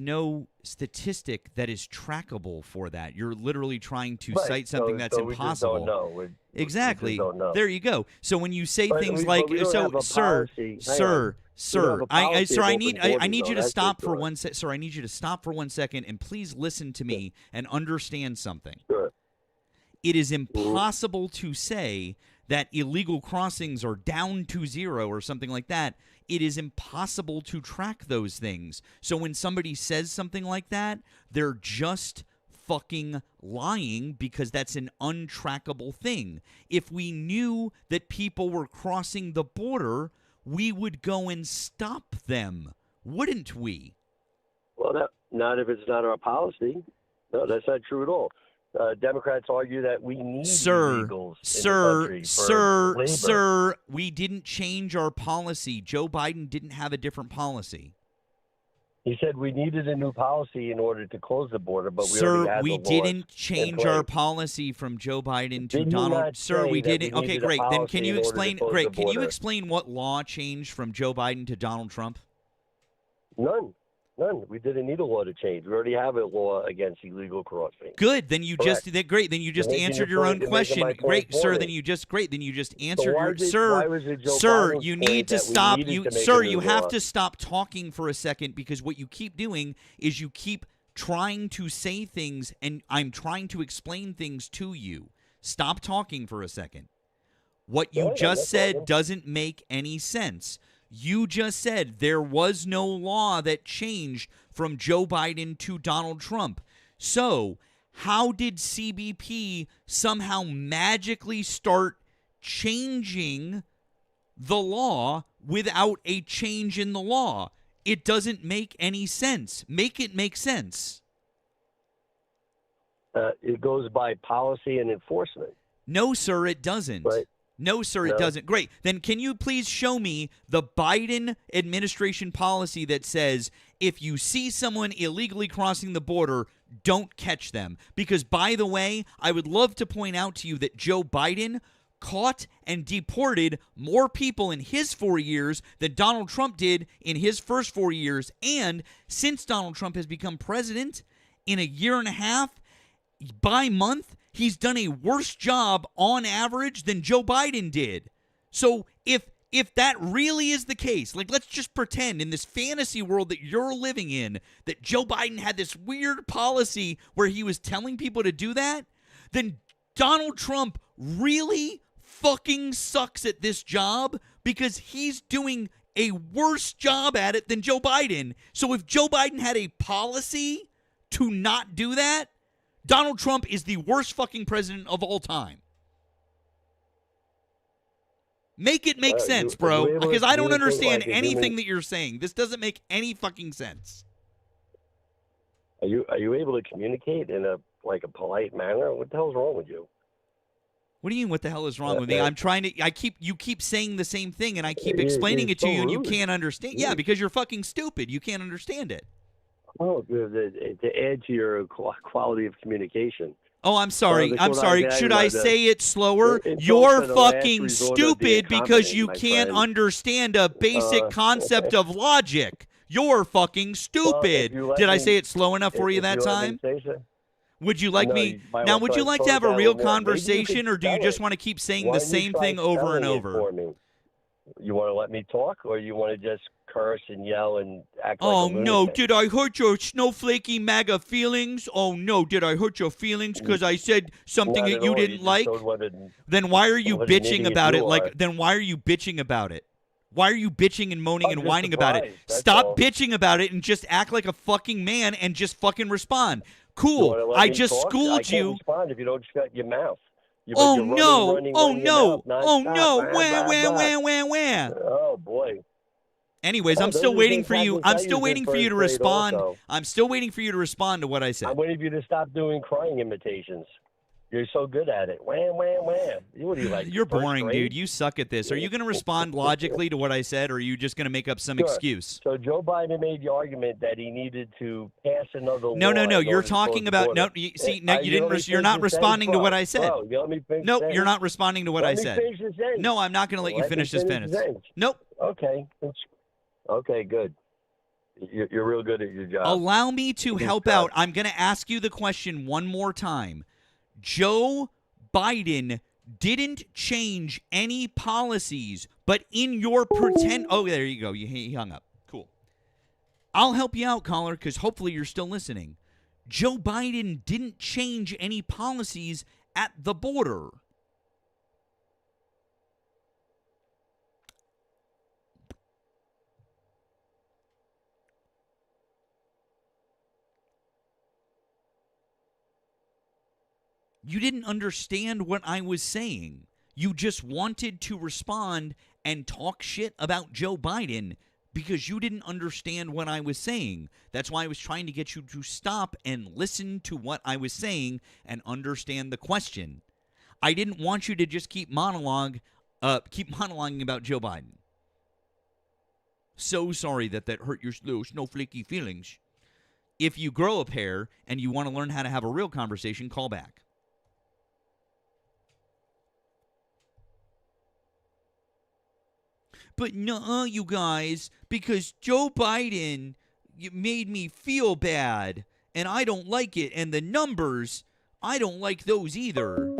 no statistic that is trackable for that. You're literally trying to cite something that's impossible. We just don't know. Exactly. We just don't know. There you go. So when you say But things we- like, but we don't have a sir, policy. Hang sir, on. Sir, policy sir, of I open need borders, you though, to that's stop for for sure. 1 sec. Sir, I need you to stop for 1 second and please listen to me and understand something. Sure. It is impossible to say that illegal crossings are down to 0 or something like that. It is impossible to track those things. So when somebody says something like that, they're just fucking lying because that's an untrackable thing. If we knew that people were crossing the border, we would go and stop them, wouldn't we? Well, not if it's not our policy. No, that's not true at all. Democrats argue that we need illegals in the country for labor. Sir, we didn't change our policy. Joe Biden didn't have a different policy. He said we needed a new policy in order to close the border, but we Sir, already had we the laws didn't in change our place. policy from Joe Biden to Did he Donald. not Sir, say we that didn't. we Okay, needed a great. Then policy can you in order to explain? close Great. the Can you border? explain what law changed from Joe Biden to Donald Trump? None. We didn't need a law to change. We already have a law against illegal crossing. Good. Then you Correct. great. Then you just You're making answered your your own point. You're making question. my point Great, for sir. me. Then you just So answered why your was it Joe sir. Biden's You point need to that we stop. needed You to make a sir. new You have law? to stop talking for a second because what you keep doing is you keep trying to say things, and I'm trying to explain things to you. Stop talking for a second. What you Yeah, just no said problem. doesn't make any sense. You just said there was no law that changed from Joe Biden to Donald Trump. So, how did CBP somehow magically start changing the law without a change in the law? It doesn't make any sense. Make it make sense. It goes by policy and enforcement. No, sir, it doesn't. Right. No, sir, it No. doesn't. Great. Then can you please show me the Biden administration policy that says if you see someone illegally crossing the border, don't catch them? Because, by the way, I would love to point out to you that Joe Biden caught and deported more people in his 4 years than Donald Trump did in his first 4 years. And since Donald Trump has become president, in a year and a half, by month, he's done a worse job on average than Joe Biden did. So if that really is the case, like let's just pretend in this fantasy world that you're living in that Joe Biden had this weird policy where he was telling people to do that, then Donald Trump really fucking sucks at this job because he's doing a worse job at it than Joe Biden. So if Joe Biden had a policy to not do that, Donald Trump is the worst fucking president of all time. Make it make sense, are you bro. able to Because I don't communicate understand like a anything human- that you're saying. This doesn't make any fucking sense. Are you able to communicate in a polite manner? What the hell's wrong with you? What do you mean? What the hell is wrong with me? I'm trying to. You keep saying the same thing, and I keep explaining you're it to so you, and you rude. can't understand. Yeah, because you're fucking stupid. You can't understand it. Oh, to add to your quality of communication. Oh, I'm sorry. that's I'm what sorry. I Should I read, say it slower? insults You're are the last fucking resort of being stupid because competent, you my can't friend. understand a basic concept of logic. You're fucking Well, stupid. if you let Did I me- say it slow enough for you if that let me time? say so. Would you like No, me you might now? want Would to you like slow to it have a down a real little more. Maybe you conversation, could or do you spell just it. want to keep saying Why the don't you same try thing over and spelling it over? for me? You want to let me talk, or you want to just curse and yell and act Oh like a no, lunatic? did I hurt your snowflakey MAGA feelings? Oh no, did I hurt your feelings because I said something Not that at you all. didn't just like? showed what Then why are you what an bitching idiot about you it? are. Then why are you bitching about it? Why are you bitching and moaning I'm and just whining about it? surprised, that's Stop all. bitching about it and just act like a fucking man and just fucking respond. You Cool. wanna let I me just talk? I schooled can't you. respond if you don't shut your mouth. Oh You're no! running Oh your no! mouth Oh nonstop. no! Blah, Wah blah, wah blah. wah wah wah. Oh boy. Anyways, Oh, I'm those still are waiting things for you. happen I'm to still you waiting in for you to first grade respond. also. I'm still waiting for you to respond to what I said. I'm waiting for you to stop doing crying imitations. You're so good at it. Wham, wham, wham. What do you like? You're first boring, grade? dude. You suck at this. Are you going to respond logically to what I said, or are you just going to make up some Sure. excuse? So Joe Biden made the argument that he needed to pass another law. No. in You're order to close talking the about border. See, no, you let didn't. me You're finish not the responding to sentence, what I said. Bro, you let me finish Nope, the you're sentence. not responding to what I Let me said. finish the sentence. No, I'm not going to let you Let me finish this finish the sentence. sentence. Nope. Okay. Okay, good. You're real good at your job. Allow me to Good help job. out. I'm going to ask you the question one more time. Joe Biden didn't change any policies, but in your pretend. Oh, there you go. He hung up. Cool. I'll help you out, caller, because hopefully you're still listening. Joe Biden didn't change any policies at the border. You didn't understand what I was saying. You just wanted to respond and talk shit about Joe Biden because you didn't understand what I was saying. That's why I was trying to get you to stop and listen to what I was saying and understand the question. I didn't want you to just keep monologuing about Joe Biden. So sorry that hurt your little snowflakey feelings. If you grow a pair and you want to learn how to have a real conversation, call back. But nuh-uh, you guys, because Joe Biden made me feel bad, and I don't like it. And the numbers, I don't like those either.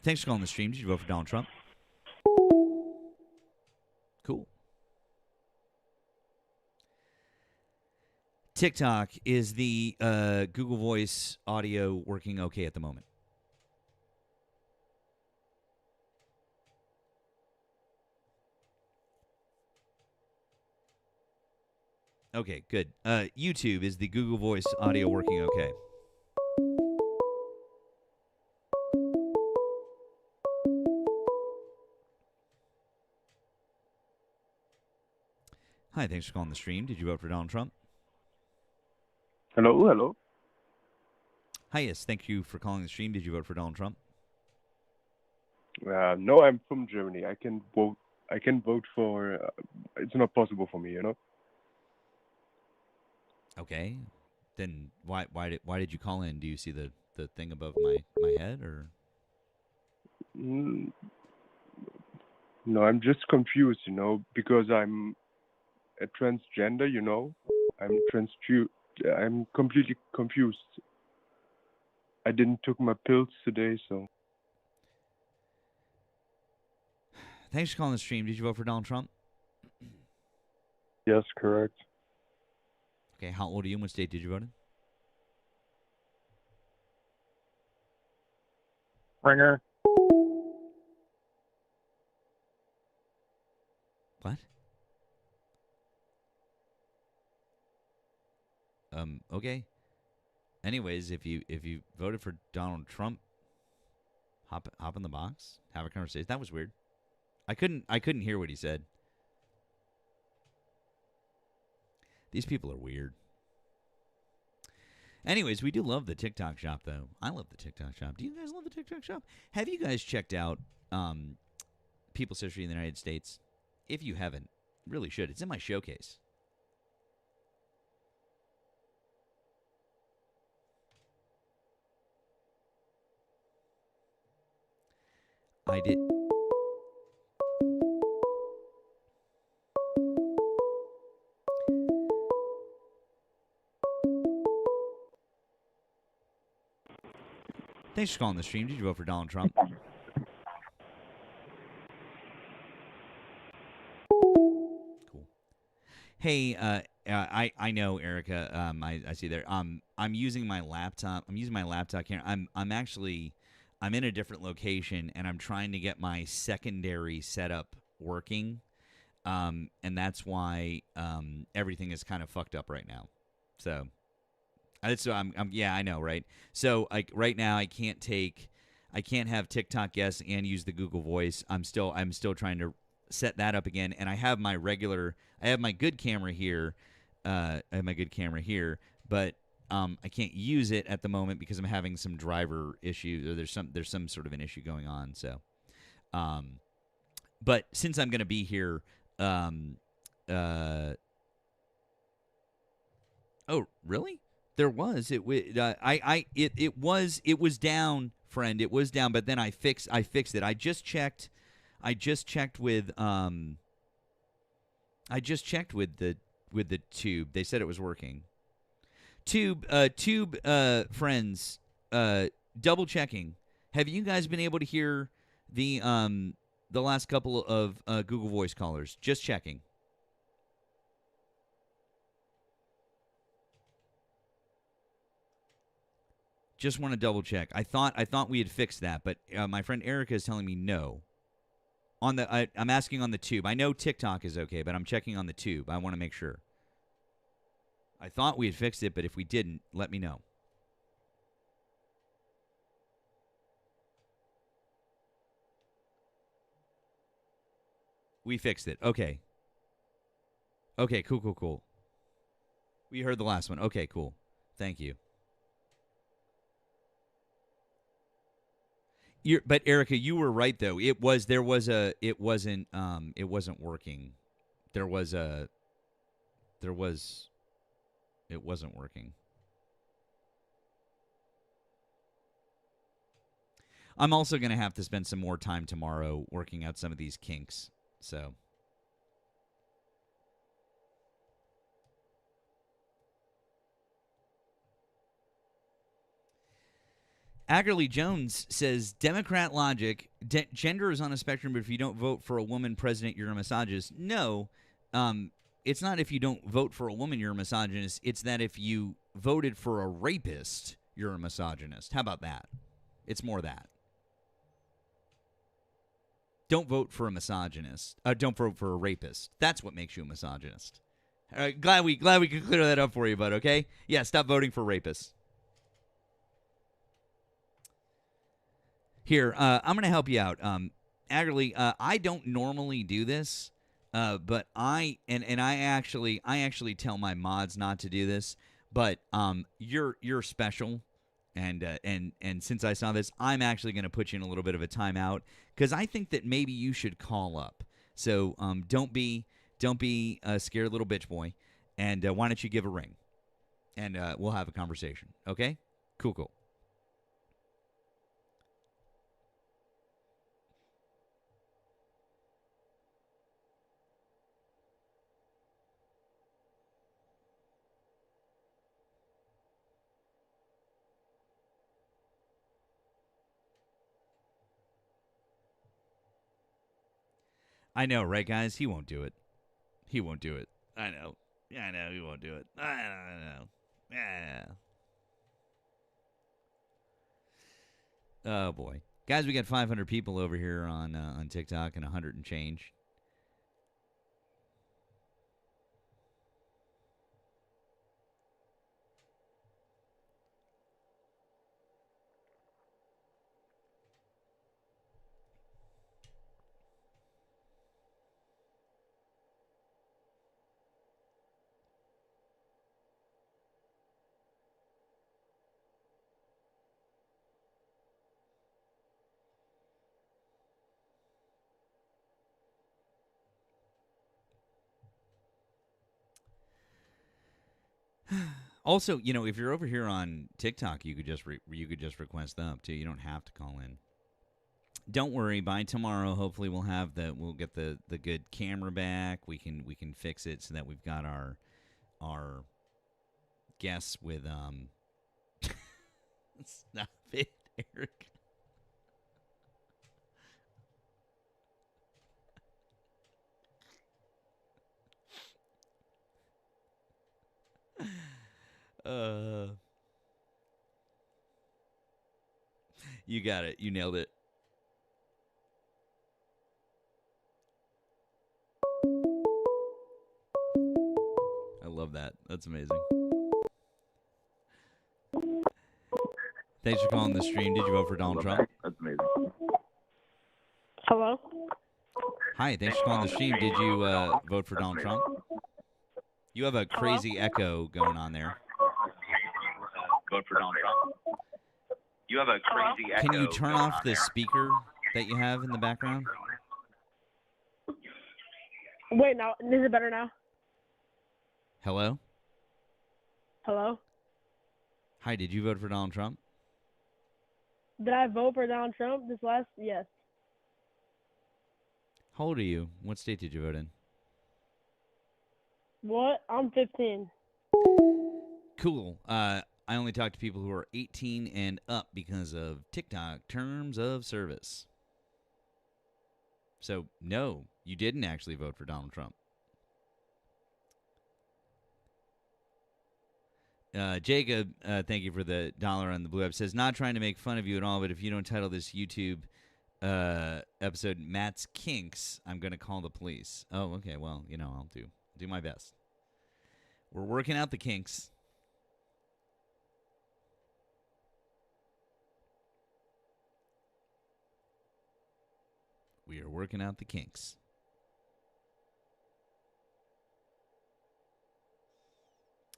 Thanks for calling the stream. Did you vote for Donald Trump? Cool. TikTok, is the Google Voice audio working okay at the moment? Okay, good. YouTube, is the Google Voice audio working okay? Hi, thanks for calling the stream. Did you vote for Donald Trump? Hello. Hi, yes, thank you for calling the stream. Did you vote for Donald Trump? No, I'm from Germany. I can vote. I can vote for. It's not possible for me, you know. Okay, then why did you call in? Do you see the thing above my head, or? Mm, no, I'm just confused, you know, because I'm a transgender, you know. I'm completely confused. I didn't took my pills today, so. Thanks for calling the stream. Did you vote for Donald Trump? Yes, correct. Okay, how old are you? And what state did you vote in? Ringer. What? Okay. Anyways, if you voted for Donald Trump, hop in the box, have a conversation. That was weird. I couldn't hear what he said. These people are weird. Anyways, we do love the TikTok shop, though. I love the TikTok shop. Do you guys love the TikTok shop? Have you guys checked out People's History in the United States? If you haven't, really should. It's in my showcase. I did. Thanks for calling the stream. Did you vote for Donald Trump? Cool. Hey, I know, Erika. I see there. I'm using my laptop. I'm using my laptop here. I'm in a different location, and I'm trying to get my secondary setup working. And that's why everything is kind of fucked up right now. So. Yeah, I know, right? So right now I can't have TikTok guests and use the Google Voice. I'm still trying to set that up again, and I have my good camera here. But I can't use it at the moment because I'm having some driver issues, or there's some sort of an issue going on. So, but since I'm going to be here, oh, really? There was it was down, friend. It was down, but then I fixed it. I just checked with the tube. They said it was working. Tube friends, double checking. Have you guys been able to hear the last couple of Google Voice callers? Just checking. Just want to double check. I thought we had fixed that, but my friend Erika is telling me no. I'm asking on the tube. I know TikTok is okay, but I'm checking on the tube. I want to make sure. I thought we had fixed it, but if we didn't, let me know. We fixed it. Okay. Okay, cool. We heard the last one. Okay, cool. Thank you. But Erika, you were right though. It wasn't working. It wasn't working. I'm also going to have to spend some more time tomorrow working out some of these kinks. So Ackerley Jones says, Democrat logic, gender is on a spectrum, but if you don't vote for a woman president, you're a misogynist. No, it's not if you don't vote for a woman, you're a misogynist. It's that if you voted for a rapist, you're a misogynist. How about that? It's more that. Don't vote for a misogynist. Don't vote for a rapist. That's what makes you a misogynist. All right, glad we could clear that up for you, bud, okay? Yeah, stop voting for rapists. Here, I'm going to help you out. Aggerly, I don't normally do this, but I actually tell my mods not to do this. But you're special, and since I saw this, I'm actually going to put you in a little bit of a timeout because I think that maybe you should call up. So don't be a scared little bitch boy, and why don't you give a ring, and we'll have a conversation. Okay? Cool. I know, right, guys? He won't do it. I know. Yeah, I know. He won't do it. I know. Yeah. Oh boy, guys, we got 500 people over here on TikTok and 100 and change. Also, if you're over here on TikTok, you could just request up too. You don't have to call in. Don't worry. By tomorrow, hopefully we'll get the good camera back. We can fix it so that we've got our guests with Stop it, Eric. You got it. You nailed it. I love that. That's amazing. Thanks for calling the stream. Did you vote for Donald Trump? That's amazing. Hello? Hi, thanks for calling the stream. Did you vote for Donald Trump? You have a crazy echo going on there. Vote for Donald Trump. You have a crazy echo. Can you turn off the speaker that you have in the background? Wait, now, is it better now? Hello? Hello? Hi, did you vote for Donald Trump? Did I vote for Donald Trump this last? Yes. How old are you? What state did you vote in? What? I'm 15. Cool. I only talk to people who are 18 and up because of TikTok terms of service. So, no, you didn't actually vote for Donald Trump. Jacob, thank you for the $1 on the Blue App. Says, not trying to make fun of you at all, but if you don't title this YouTube episode Matt's Kinks, I'm going to call the police. Oh, okay. Well, I'll do my best. We're working out the kinks. We are working out the kinks.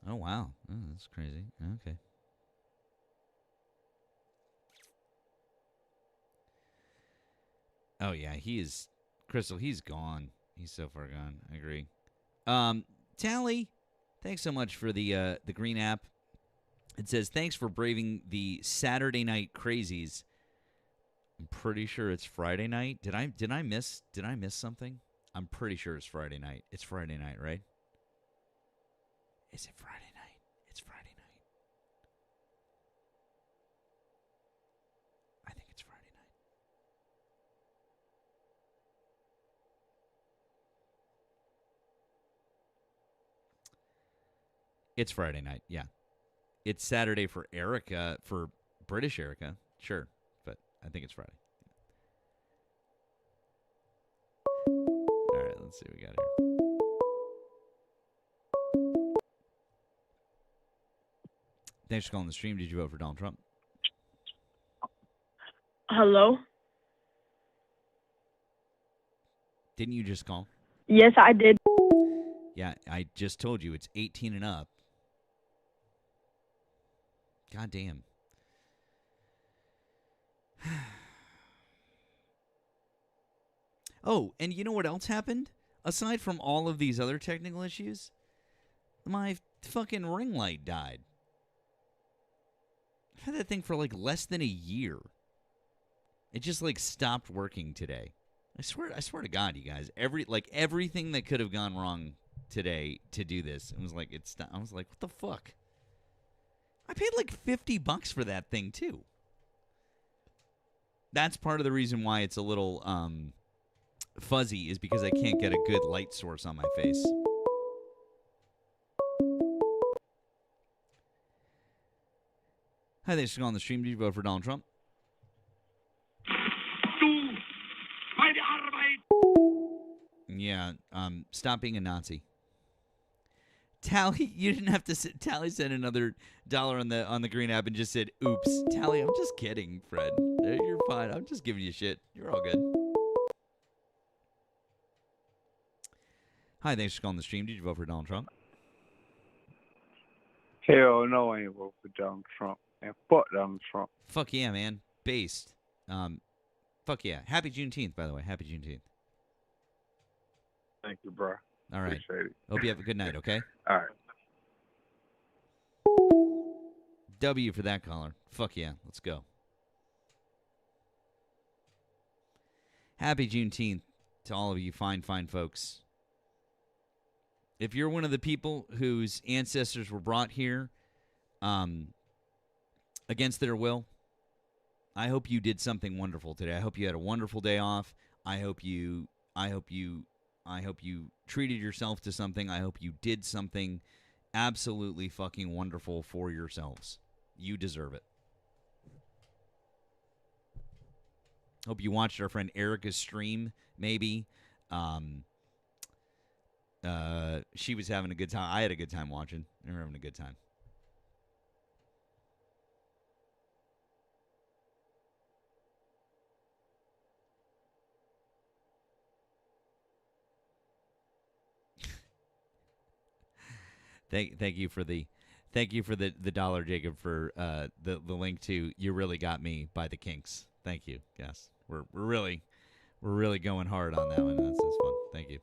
Oh, wow. Oh, that's crazy. Okay. Oh, yeah. He is. Crystal, he's gone. He's so far gone. I agree. Tally, thanks so much for the green app. It says, thanks for braving the Saturday night crazies. I'm pretty sure it's Friday night. Did I miss something? I'm pretty sure it's Friday night. It's Friday night, right? Is it Friday night? It's Friday night. I think it's Friday night. It's Friday night, yeah. It's Saturday for Erika, for British Erika, sure. But I think it's Friday. All right, let's see what we got here. Thanks for calling the stream. Did you vote for Donald Trump? Hello? Didn't you just call? Yes, I did. Yeah, I just told you it's 18 and up. God damn. Oh, and you know what else happened? Aside from all of these other technical issues, my fucking ring light died. I've had that thing for like less than a year. It just like stopped working today. I swear to God, you guys, everything that could have gone wrong today to do this, it was like I was like, what the fuck? I paid like $50 for that thing too. That's part of the reason why it's a little fuzzy, is because I can't get a good light source on my face. Hi, thanks for calling the stream. Did you vote for Donald Trump? Yeah, stop being a Nazi. Tally, you didn't have to. Tally sent another $1 on the green app and just said, "Oops, Tally, I'm just kidding, Fred. You're fine. I'm just giving you shit. You're all good." Hi, thanks for calling the stream. Did you vote for Donald Trump? Hell no, I ain't vote for Donald Trump. And fuck Donald Trump. Fuck yeah, man. Based. Fuck yeah. Happy Juneteenth, by the way. Happy Juneteenth. Thank you, bro. All right. Appreciate it. Hope you have a good night, okay? All right. W for that caller. Fuck yeah. Let's go. Happy Juneteenth to all of you fine folks. If you're one of the people whose ancestors were brought here against their will, I hope you did something wonderful today. I hope you had a wonderful day off. I hope you treated yourself to something. I hope you did something absolutely fucking wonderful for yourselves. You deserve it. Hope you watched our friend Erika's stream, maybe. She was having a good time. I had a good time watching. We were having a good time. Thank you for the $1, Jacob, for the link to "You Really Got Me" by the Kinks. Thank you. Yes, we're really going hard on that one. That's fun. Thank you.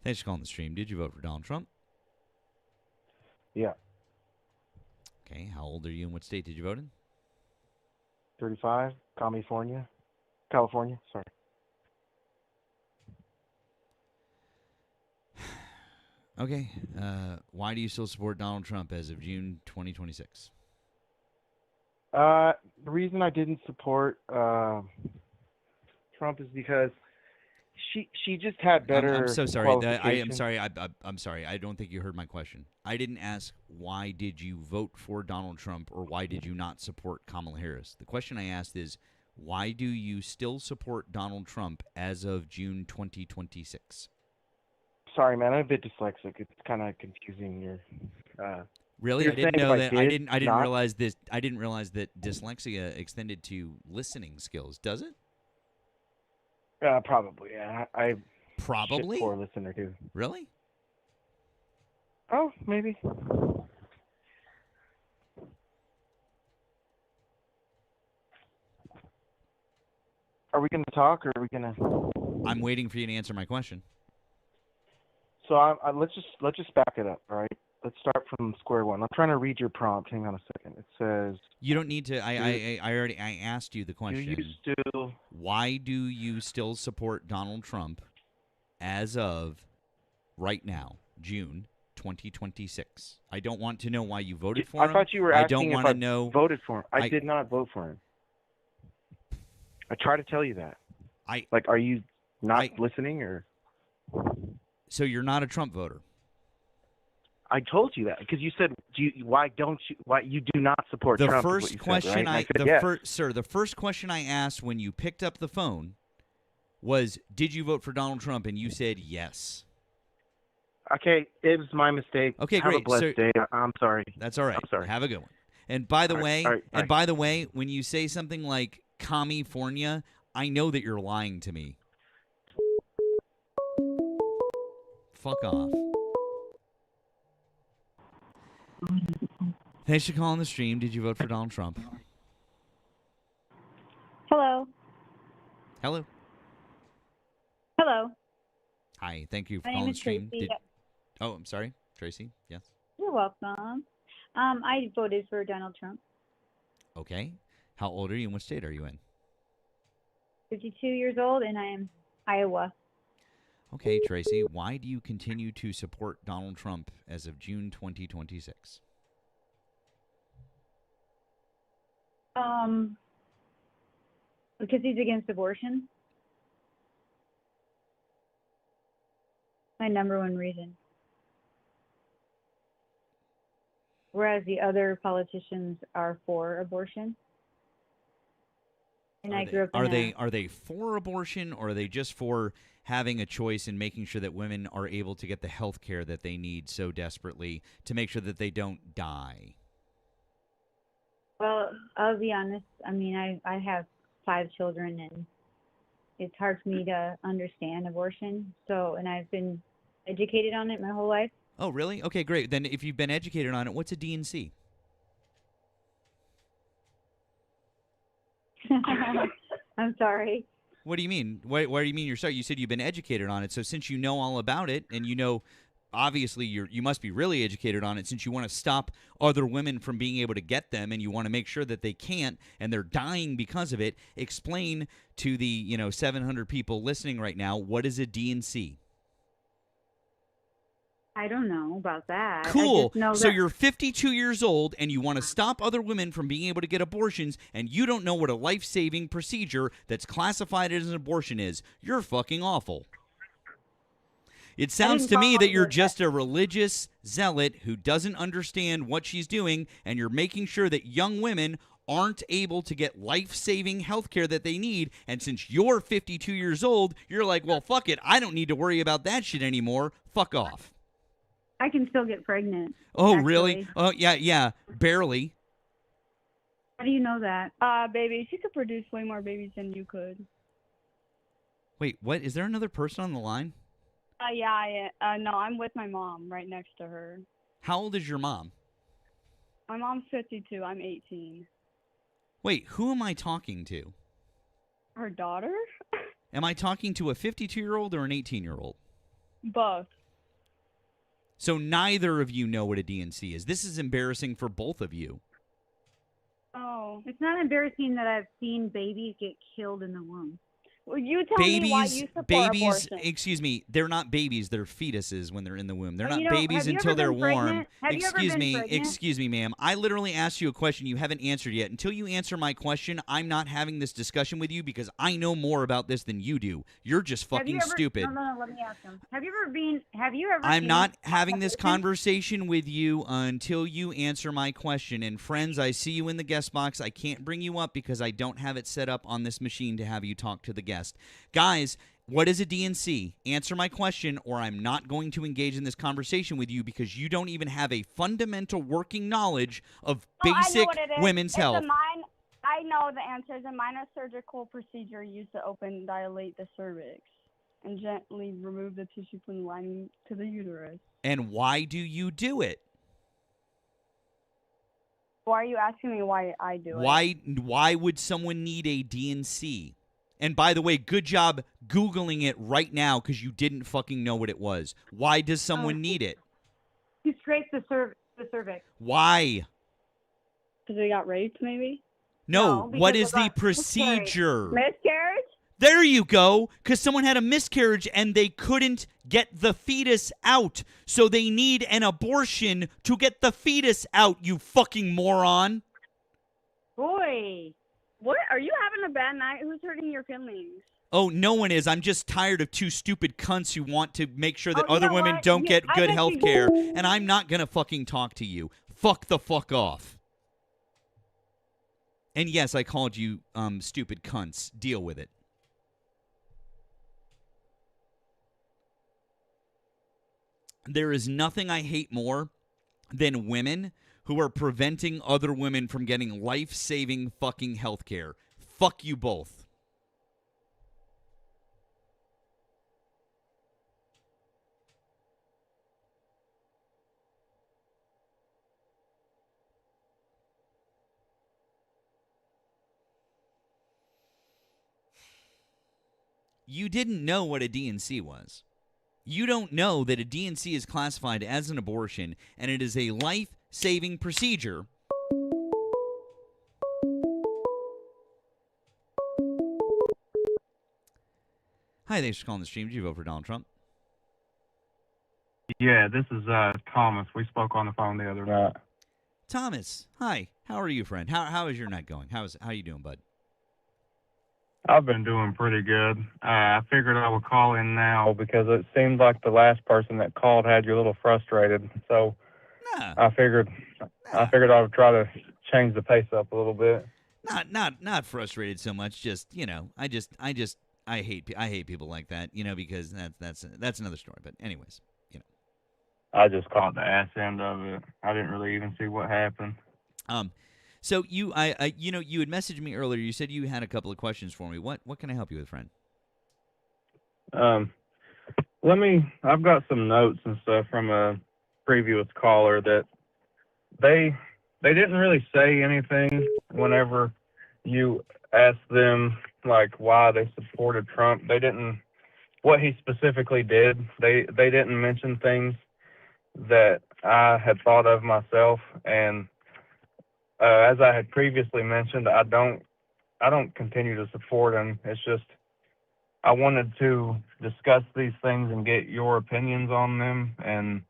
Thanks for calling the stream. Did you vote for Donald Trump? Yeah. Okay. How old are you and what state did you vote in? 35, California. Sorry. Okay. Why do you still support Donald Trump as of June 2026? The reason I didn't support Trump is because she just had better I'm so sorry. I am qualifications. sorry. I'm sorry. I don't think you heard my question. I didn't ask why did you vote for Donald Trump or why did you not support Kamala Harris. The question I asked is why do you still support Donald Trump as of June 2026? Sorry, man, I'm a bit dyslexic. It's kind of confusing. Really? You're I didn't saying if know I that. did I didn't not? realize this. I didn't realize that dyslexia extended to listening skills. Does it? Probably, yeah. I shit Probably. poor listener too. Really? Oh, maybe. Are we gonna talk or are we gonna? I'm waiting for you to answer my question. So let's just back it up, all right? Let's start from square one. I'm trying to read your prompt. Hang on a second. It says, You don't need to. I already. I asked you the "Do question. you still?" Why do you still support Donald Trump as of right now, June 2026? I don't want to know why you voted for I him. thought you were I asking don't if want to I know. voted for him. I did not vote for him. I try to tell you that. Are you not listening or? So you're not a Trump voter. I told you that because you said, why you do not support The Trump? first is what you question said, right? And I said, yes. sir, the first question I asked when you picked up the phone was, "Did you vote for Donald Trump?" And you said yes. Okay, it was my mistake. Okay, Have great. a blessed day. I'm sorry. That's all right. I'm sorry. Have a good one. And by the way, all right. by the way, when you say something like California, I know that you're lying to me. Fuck off. Thanks for calling the stream. Did you vote for Donald Trump? Hello. Hello. Hello. Hi. Thank you for My name calling the is stream. Tracy. Oh, I'm sorry. Tracy? Yes. You're welcome. I voted for Donald Trump. Okay. How old are you and what state are you in? 52 years old, and I am Iowa. Okay, Tracy. Why do you continue to support Donald Trump as of June 2026? Because he's against abortion. My number one reason. Whereas the other politicians are for abortion. And I grew up in Are they for abortion or are they just for having a choice and making sure that women are able to get the health care that they need so desperately to make sure that they don't die? Well, I'll be honest. I mean, I have 5 children, and it's hard for me to understand abortion. So, and I've been educated on it my whole life. Oh, really? Okay, great. Then if you've been educated on it, what's a DNC? I'm sorry. What do you mean? Why do you mean you're sorry? You said you've been educated on it. So since you know all about it and you know, obviously you must be really educated on it since you want to stop other women from being able to get them and you want to make sure that they can't and they're dying because of it. Explain to the 700 people listening right now, what is a DNC? I don't know about that. Cool. I just know So that you're 52 years old and you want to stop other women from being able to get abortions and you don't know what a life-saving procedure that's classified as an abortion is. You're fucking awful. It sounds to me that you're just a religious zealot who doesn't understand what she's doing and you're making sure that young women aren't able to get life-saving health care that they need. And since you're 52 years old, you're like, well, fuck it. I don't need to worry about that shit anymore. Fuck off. I can still get pregnant. Oh, actually. really? Oh, yeah, barely. How do you know that? Baby, she could produce way more babies than you could. Wait, what? Is there another person on the line? No, I'm with my mom right next to her. How old is your mom? My mom's 52. I'm 18. Wait, who am I talking to? Her daughter? Am I talking to a 52-year-old or an 18-year-old? Both. So neither of you know what a DNC is. This is embarrassing for both of you. Oh. It's not embarrassing that I've seen babies get killed in the womb. Well, you tell me why you support babies, abortion. excuse me, they're not babies, they're fetuses when they're in the womb. They're Well, not babies have you until ever they're been warm. pregnant? Have you ever been pregnant? Excuse me, ma'am. I literally asked you a question you haven't answered yet. Until you answer my question, I'm not having this discussion with you because I know more about this than you do. You're just fucking stupid. No, let me ask him. Have you ever I'm seen not having this abortion? conversation with you until you answer my question. And friends, I see you in the guest box. I can't bring you up because I don't have it set up on this machine to have you talk to the guest. Guys, what is a DNC? Answer my question, or I'm not going to engage in this conversation with you because you don't even have a fundamental working knowledge of basic I know what it is. women's health. I know the answer. It's a minor surgical procedure used to open, dilate the cervix, and gently remove the tissue from the lining to the uterus. And why do you do it? Why are you asking me why I do it? Why would someone need a DNC? And by the way, good job Googling it right now because you didn't fucking know what it was. Why does someone need it? He scraped the cervix. Why? Because they got raped, maybe? No, No, what because is of the a procedure? Miscarriage? There you go. Because someone had a miscarriage and they couldn't get the fetus out. So they need an abortion to get the fetus out, you fucking moron. Boy. What? Are you having a bad night? Who's hurting your feelings? Oh, no one is. I'm just tired of two stupid cunts who want to make sure that Oh, you other know women what? don't get I good bet health you- care, and I'm not going to fucking talk to you. Fuck the fuck off. And yes, I called you stupid cunts. Deal with it. There is nothing I hate more than women who are preventing other women from getting life-saving fucking health care. Fuck you both. You didn't know what a DNC was. You don't know that a DNC is classified as an abortion, and it is a life-saving procedure. Hi, thanks for calling the stream. Did you vote for Donald Trump? Yeah, this is Thomas. We spoke on the phone the other night. Thomas, hi. How are you, friend? How is your night going? How are you doing, bud? I've been doing pretty good. I figured I would call in now because it seemed like the last person that called had you a little frustrated. So I figured I would try to change the pace up a little bit. Not frustrated so much. Just I hate people like that. Because that's another story. But anyways, I just caught the ass end of it. I didn't really even see what happened. So you had messaged me earlier. You said you had a couple of questions for me. What can I help you with, friend? I've got some notes and stuff from a previous caller that they didn't really say anything whenever you asked them like why they supported Trump. They didn't what he specifically did. They didn't mention things that I had thought of myself, and as I had previously mentioned, I don't continue to support him. It's just I wanted to discuss these things and get your opinions on them. And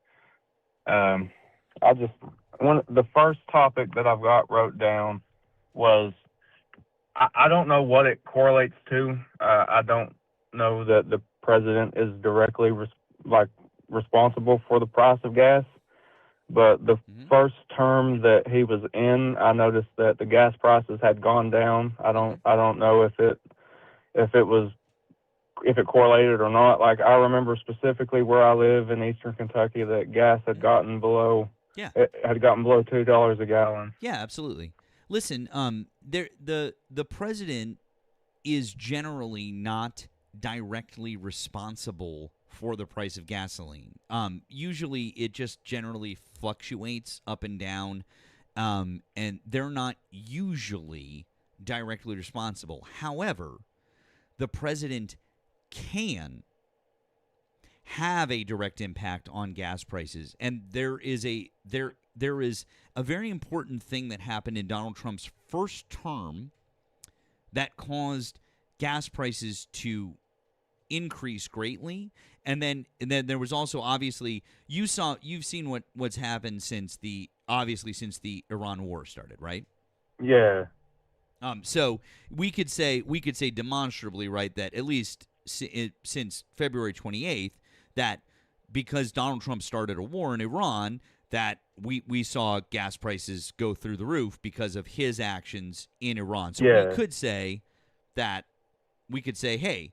the first topic that I've got wrote down was I don't know what it correlates to. I don't know that the president is directly responsible for the price of gas. But the first term that he was in, I noticed that the gas prices had gone down. I don't know if it correlated or not. Like I remember specifically where I live in Eastern Kentucky that gas had gotten below $2 a gallon. Yeah, absolutely. Listen, the president is generally not directly responsible for the price of gasoline. Usually it just generally fluctuates up and down, and they're not usually directly responsible. However, the president can have a direct impact on gas prices, and there is a very important thing that happened in Donald Trump's first term that caused gas prices to increase greatly. And then there was also, obviously, you've seen what's happened since the Iran war started, right? Yeah. So we could say demonstrably, right, that at least since February 28th, that because Donald Trump started a war in Iran, that we saw gas prices go through the roof because of his actions in Iran. So Yeah. we could say, hey,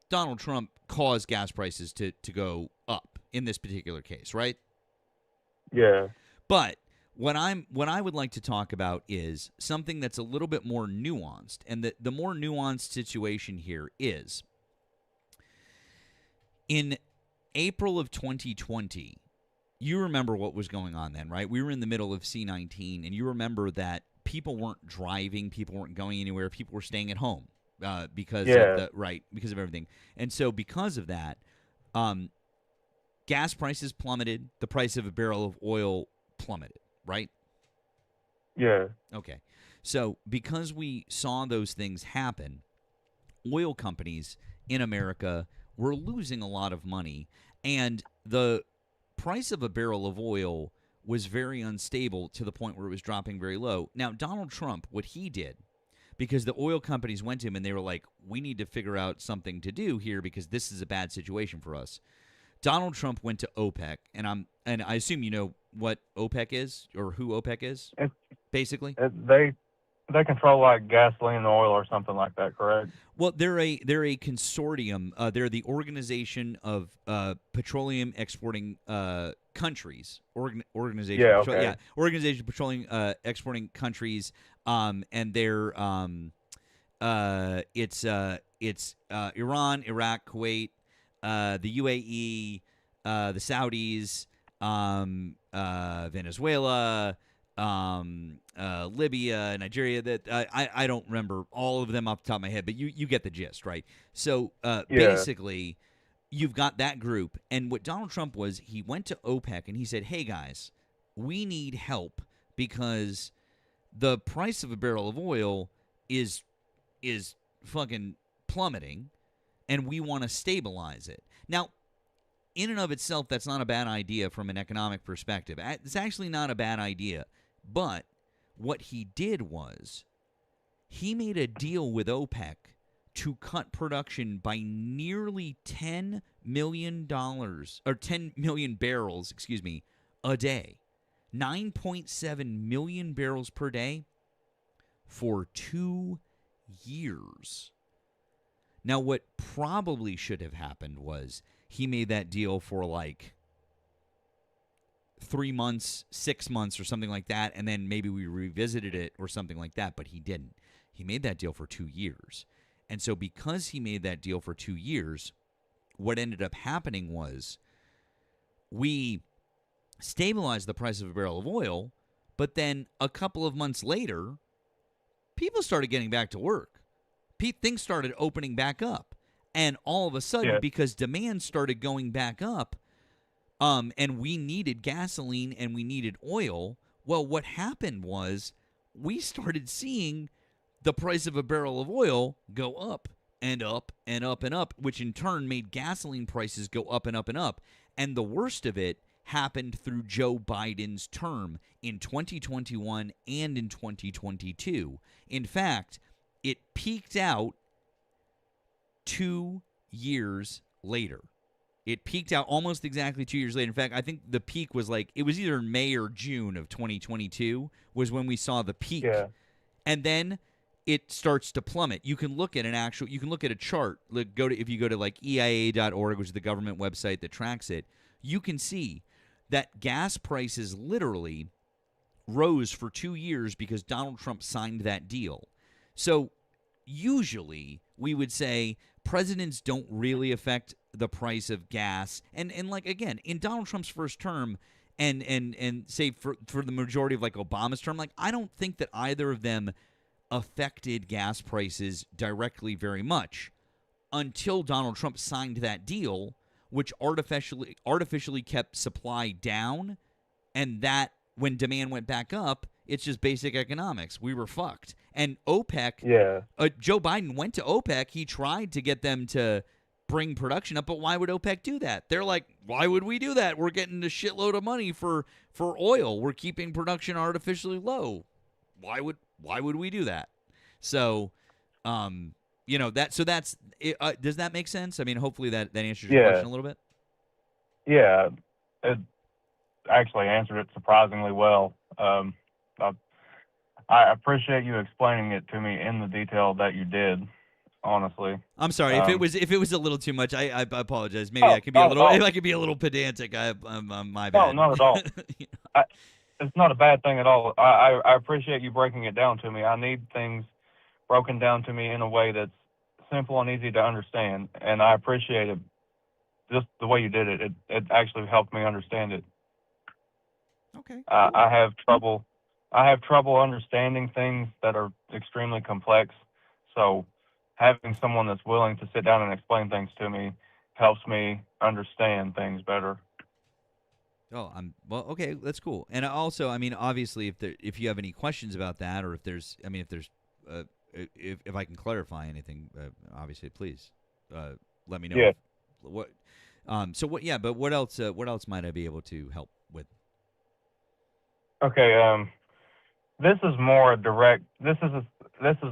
Donald Trump caused gas prices to go up in this particular case, right? Yeah. But what I would like to talk about is something that's a little bit more nuanced, and the more nuanced situation here is in April of 2020. You remember what was going on then, right? We were in the middle of C-19, and you remember that people weren't driving, people weren't going anywhere, people were staying at home because of everything. And so because of that, gas prices plummeted, the price of a barrel of oil plummeted, right? Yeah. Okay. So because we saw those things happen, oil companies in America were losing a lot of money, and the price of a barrel of oil was very unstable to the point where it was dropping very low. Now, Donald Trump, what he did, because the oil companies went to him and they were like, we need to figure out something to do here because this is a bad situation for us. Donald Trump went to OPEC, and I assume you know what OPEC is or who OPEC is, basically? They control like gasoline and oil or something like that, correct? Well, they're a consortium. They're the Organization of Petroleum Exporting Countries. Organization. Yeah, okay. Organization of Petroleum Exporting Countries. And they're it's Iran, Iraq, Kuwait, the UAE, the Saudis, Venezuela, Libya, Nigeria. That I don't remember all of them off the top of my head, but you get the gist, right? So basically, you've got that group, and what Donald Trump was, he went to OPEC and he said, "Hey guys, we need help because the price of a barrel of oil is fucking plummeting, and we want to stabilize it." Now, in and of itself, that's not a bad idea from an economic perspective. It's actually not a bad idea. But what he did was he made a deal with OPEC to cut production by nearly $10 million, or 10 million barrels, a day. 9.7 million barrels per day for 2 years. Now, what probably should have happened was he made that deal for like 3 months, 6 months, or something like that, and then maybe we revisited it or something like that, but he didn't. He made that deal for 2 years. And so because he made that deal for 2 years, what ended up happening was we stabilized the price of a barrel of oil, but then a couple of months later, people started getting back to work. Things started opening back up. And all of a sudden, because demand started going back up, and we needed gasoline and we needed oil, well, what happened was we started seeing the price of a barrel of oil go up and up and up and up, which in turn made gasoline prices go up and up and up. And the worst of it happened through Joe Biden's term in 2021 and in 2022. In fact, it peaked out 2 years later. It peaked out almost exactly 2 years later. In fact, I think the peak was it was either May or June of 2022 was when we saw the peak. Yeah. And then it starts to plummet. You can look at a chart. If you go to like EIA.org, which is the government website that tracks it, you can see that gas prices literally rose for 2 years because Donald Trump signed that deal. So usually we would say presidents don't really affect the price of gas. And like, again, in Donald Trump's first term and say for the majority of like Obama's term, like I don't think that either of them affected gas prices directly very much until Donald Trump signed that deal, which artificially kept supply down, and that when demand went back up, it's just basic economics. We were fucked. And OPEC, Joe Biden went to OPEC. He tried to get them to bring production up, but why would OPEC do that? They're like, why would we do that? We're getting a shitload of money for oil. We're keeping production artificially low. Why would we do that? So, that's it. Does that make sense? I mean, hopefully that answers your question a little bit. Yeah, it actually answered it surprisingly well. I appreciate you explaining it to me in the detail that you did. Honestly, I'm sorry if it was a little too much. I apologize. Maybe I could be I could be a little pedantic. My bad. No, not at all. It's not a bad thing at all. I appreciate you breaking it down to me. I need things broken down to me in a way that's simple and easy to understand, and I appreciate it. Just the way you did it, it actually helped me understand it. Okay. I have trouble understanding things that are extremely complex, so having someone that's willing to sit down and explain things to me helps me understand things better. Oh, okay, that's cool. And also, I mean, obviously, if you have any questions about that, or if I can clarify anything, obviously, please let me know. Yeah. But what else? What else might I be able to help with? Okay. This is more direct. This is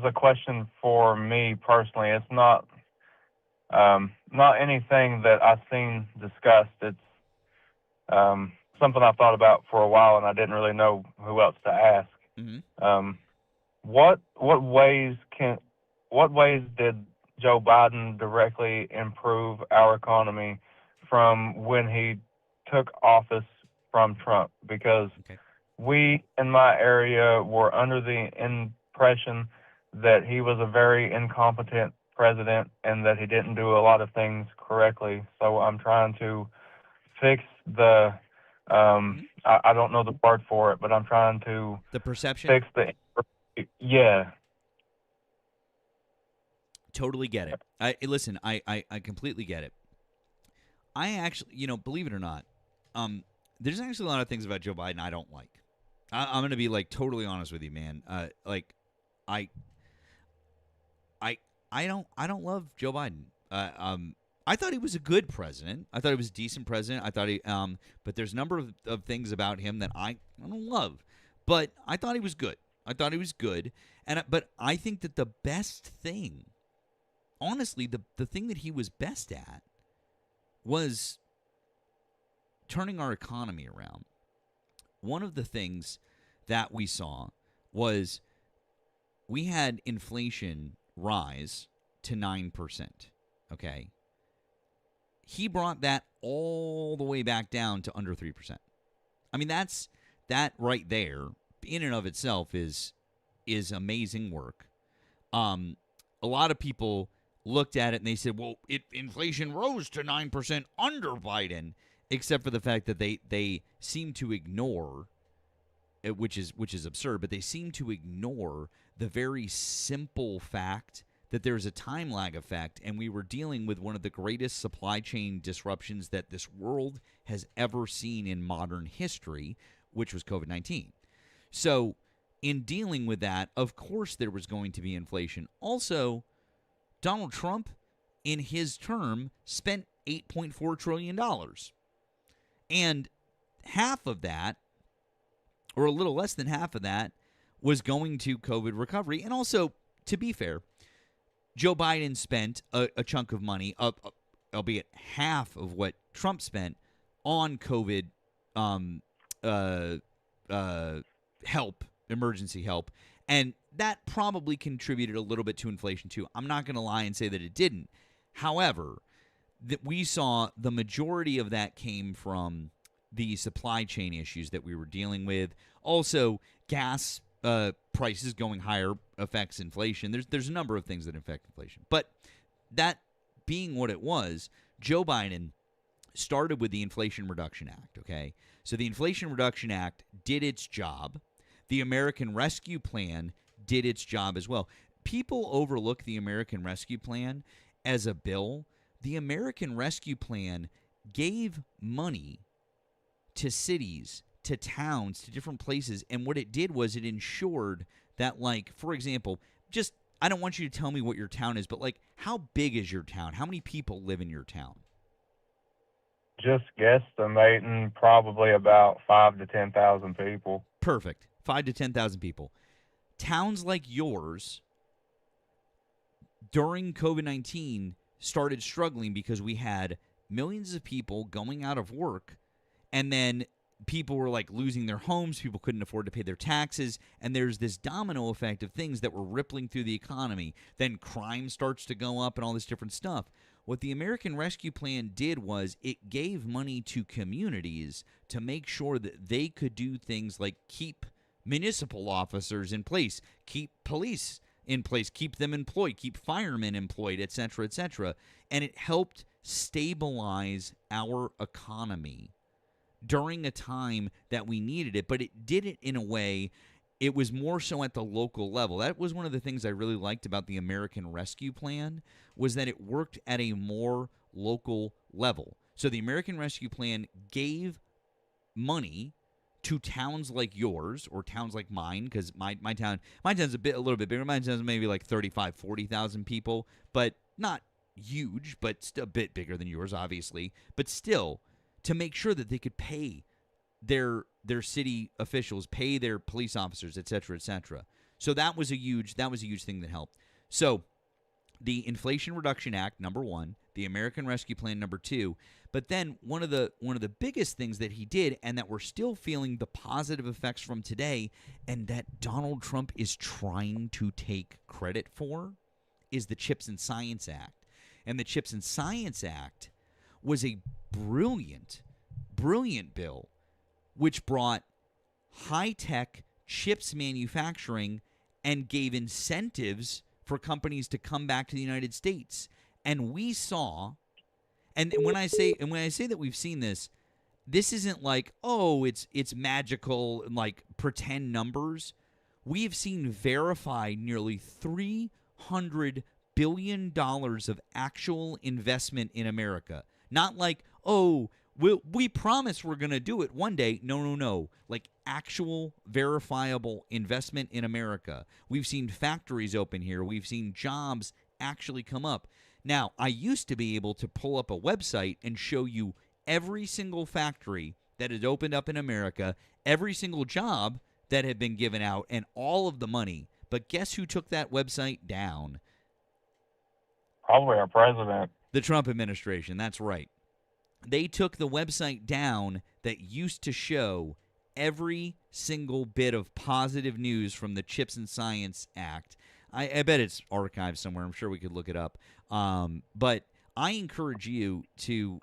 a question for me personally. It's not anything that I've seen discussed. It's something I've thought about for a while, and I didn't really know who else to ask. Mm-hmm. What ways did Joe Biden directly improve our economy from when he took office from Trump? Because we in my area were under the impression that he was a very incompetent president and that he didn't do a lot of things correctly. So I'm trying to fix the I don't know the word for it, but I'm trying to perception. Fix the Totally get it. I completely get it. I actually, believe it or not, there's actually a lot of things about Joe Biden I don't like. I'm going to be totally honest with you, man. I don't love Joe Biden. I thought he was a good president. I thought he was a decent president. I thought but there's a number of things about him that I don't love. But I thought he was good. But I think that the best thing, honestly, the thing that he was best at was turning our economy around. One of the things that we saw was we had inflation rise to 9%, okay? He brought that all the way back down to under 3%. I mean, that right there, in and of itself, is amazing work. A lot of people looked at it and they said, well, inflation rose to 9% under Biden, except for the fact that they seem to ignore, which is absurd, but they seem to ignore the very simple fact that there's a time lag effect, and we were dealing with one of the greatest supply chain disruptions that this world has ever seen in modern history, which was COVID-19. So in dealing with that, of course there was going to be inflation. Also, Donald Trump, in his term, spent $8.4 trillion. And half of that, or a little less than half of that, was going to COVID recovery. And also, to be fair, Joe Biden spent a chunk of money, albeit half of what Trump spent, on COVID help, emergency help. And that probably contributed a little bit to inflation, too. I'm not going to lie and say that it didn't. However, that we saw the majority of that came from the supply chain issues that we were dealing with. Also, gas prices going higher affects inflation. There's a number of things that affect inflation. But that being what it was, Joe Biden started with the Inflation Reduction Act, okay? So the Inflation Reduction Act did its job. The American Rescue Plan did its job as well. People overlook the American Rescue Plan as a bill. The American Rescue Plan gave money to cities, to towns, to different places, and what it did was it ensured that, like, for example, just, I don't want you to tell me what your town is, but, like, how big is your town? How many people live in your town? Just guesstimating probably about 5 to 10,000 people. Perfect. 5 to 10,000 people. Towns like yours during COVID-19 started struggling because we had millions of people going out of work, and then people were like losing their homes, people couldn't afford to pay their taxes, and there's this domino effect of things that were rippling through the economy. Then crime starts to go up and all this different stuff. What the American Rescue Plan did was it gave money to communities to make sure that they could do things like keep municipal officers in place, keep police in place, keep them employed, keep firemen employed, et cetera, and it helped stabilize our economy during a time that we needed it, but it did it in a way, it was more so at the local level. That was one of the things I really liked about the American Rescue Plan, was that it worked at a more local level. So the American Rescue Plan gave money to towns like yours or towns like mine, because my town's a little bit bigger. My town's maybe like 35, 40,000 people, but not huge, but still a bit bigger than yours, obviously. But still, to make sure that they could pay their city officials, pay their police officers, et cetera, et cetera. So that was a huge thing that helped. So the Inflation Reduction Act, number one, the American Rescue Plan, number two. But then one of the biggest things that he did, and that we're still feeling the positive effects from today, and that Donald Trump is trying to take credit for, is the Chips and Science Act. And the Chips and Science Act was a brilliant bill which brought high-tech chips manufacturing and gave incentives for companies to come back to the United States. And we saw, and when I say that we've seen this isn't like, oh, it's magical, like pretend numbers. We've seen verified nearly $300 billion of actual investment in America. Not like, oh, we promise we're going to do it one day. No. Like actual verifiable investment in America. We've seen factories open here. We've seen jobs actually come up. Now, I used to be able to pull up a website and show you every single factory that had opened up in America, every single job that had been given out, and all of the money. But guess who took that website down? Probably our president. The Trump administration, that's right. They took the website down that used to show every single bit of positive news from the Chips and Science Act. I bet it's archived somewhere. I'm sure we could look it up. But I encourage you to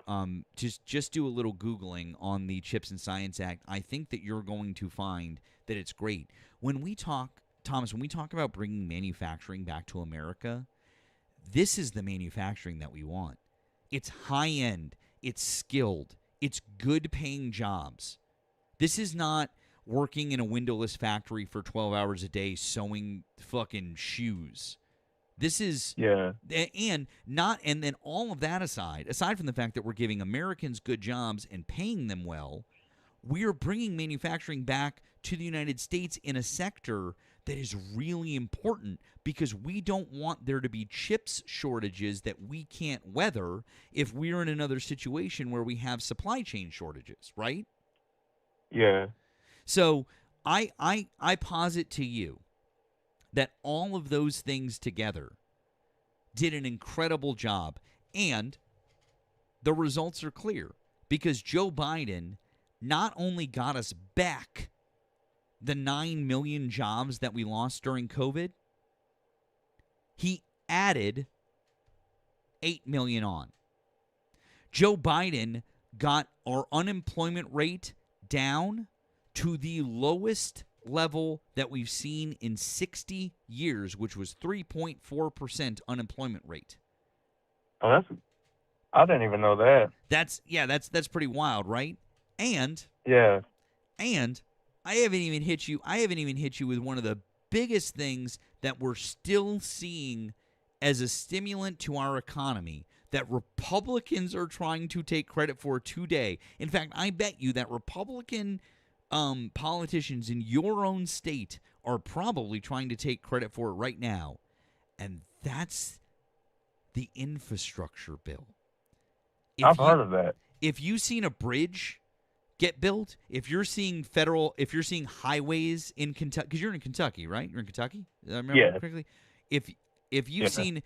just do a little Googling on the Chips and Science Act. I think that you're going to find that it's great. When we talk, Thomas, when we talk about bringing manufacturing back to America, this is the manufacturing that we want. It's high-end. It's skilled. It's good-paying jobs. This is not working in a windowless factory for 12 hours a day sewing fucking shoes. This is and then all of that aside from the fact that we're giving Americans good jobs and paying them well, we are bringing manufacturing back to the United States in a sector that is really important, because we don't want there to be chips shortages that we can't weather if we're in another situation where we have supply chain shortages, right? Yeah. So I posit to you that all of those things together did an incredible job, and the results are clear, because Joe Biden not only got us back the 9 million jobs that we lost during COVID, he added 8 million on. Joe Biden got our unemployment rate down to the lowest level that we've seen in 60 years, which was 3.4% unemployment rate. Oh, I didn't even know that. That's pretty wild, right? And I haven't even hit you with one of the biggest things that we're still seeing as a stimulant to our economy that Republicans are trying to take credit for today. In fact, I bet you that Republican politicians in your own state are probably trying to take credit for it right now, and that's the infrastructure bill. I've heard of that. If you've seen a bridge get built, if you're seeing highways in Kentucky, because you're in Kentucky, right? You're in Kentucky. Did I remember correctly? If you've seen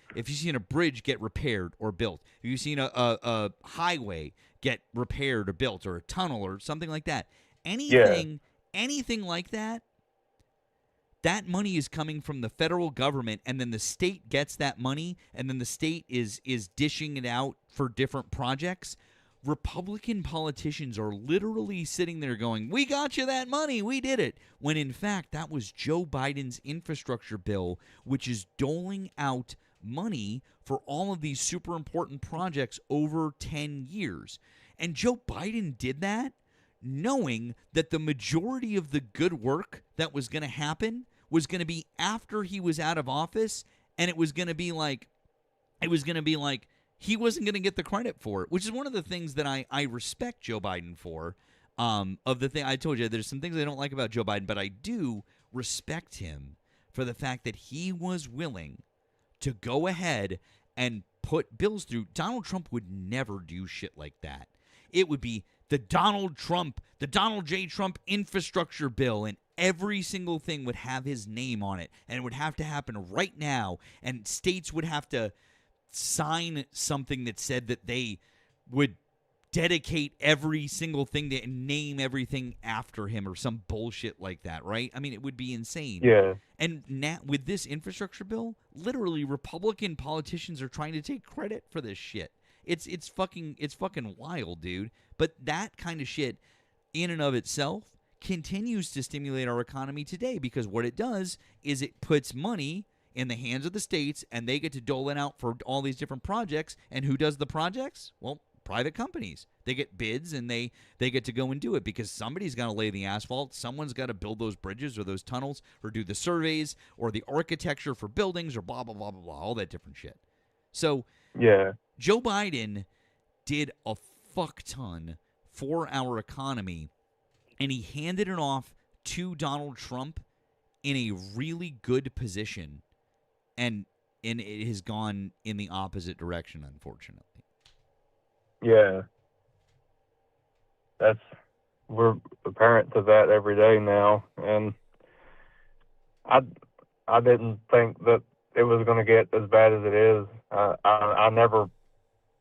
a bridge get repaired or built, if you've seen a highway get repaired or built, or a tunnel or something like that, anything like that, that money is coming from the federal government, and then the state gets that money, and then the state is dishing it out for different projects. Republican politicians are literally sitting there going, "We got you that money. We did it." When in fact, that was Joe Biden's infrastructure bill, which is doling out money for all of these super important projects over 10 years. And Joe Biden did that knowing that the majority of the good work that was going to happen was going to be after he was out of office, and it was going to be like he wasn't going to get the credit for it, which is one of the things that I respect Joe Biden for. Of the thing I told you, there's some things I don't like about Joe Biden, but I do respect him for the fact that he was willing to go ahead and put bills through. Donald Trump would never do shit like that. It would be the Donald J. Trump infrastructure bill, and every single thing would have his name on it, and it would have to happen right now, and states would have to sign something that said that they would dedicate every single thing to name everything after him or some bullshit like that, right? I mean, it would be insane. Yeah. And now with this infrastructure bill, literally Republican politicians are trying to take credit for this shit. It's fucking wild, dude. But that kind of shit in and of itself continues to stimulate our economy today, because what it does is it puts money in the hands of the states, and they get to dole it out for all these different projects. And who does the projects? Well, private companies. They get bids, and they get to go and do it, because somebody's got to lay the asphalt, someone's got to build those bridges or those tunnels, or do the surveys or the architecture for buildings, or blah blah blah blah blah, all that different shit. So yeah, Joe Biden did a fuck ton for our economy, and he handed it off to Donald Trump in a really good position. And it has gone in the opposite direction, unfortunately. Yeah. We're apparent to that every day now. And I didn't think that it was going to get as bad as it is. I never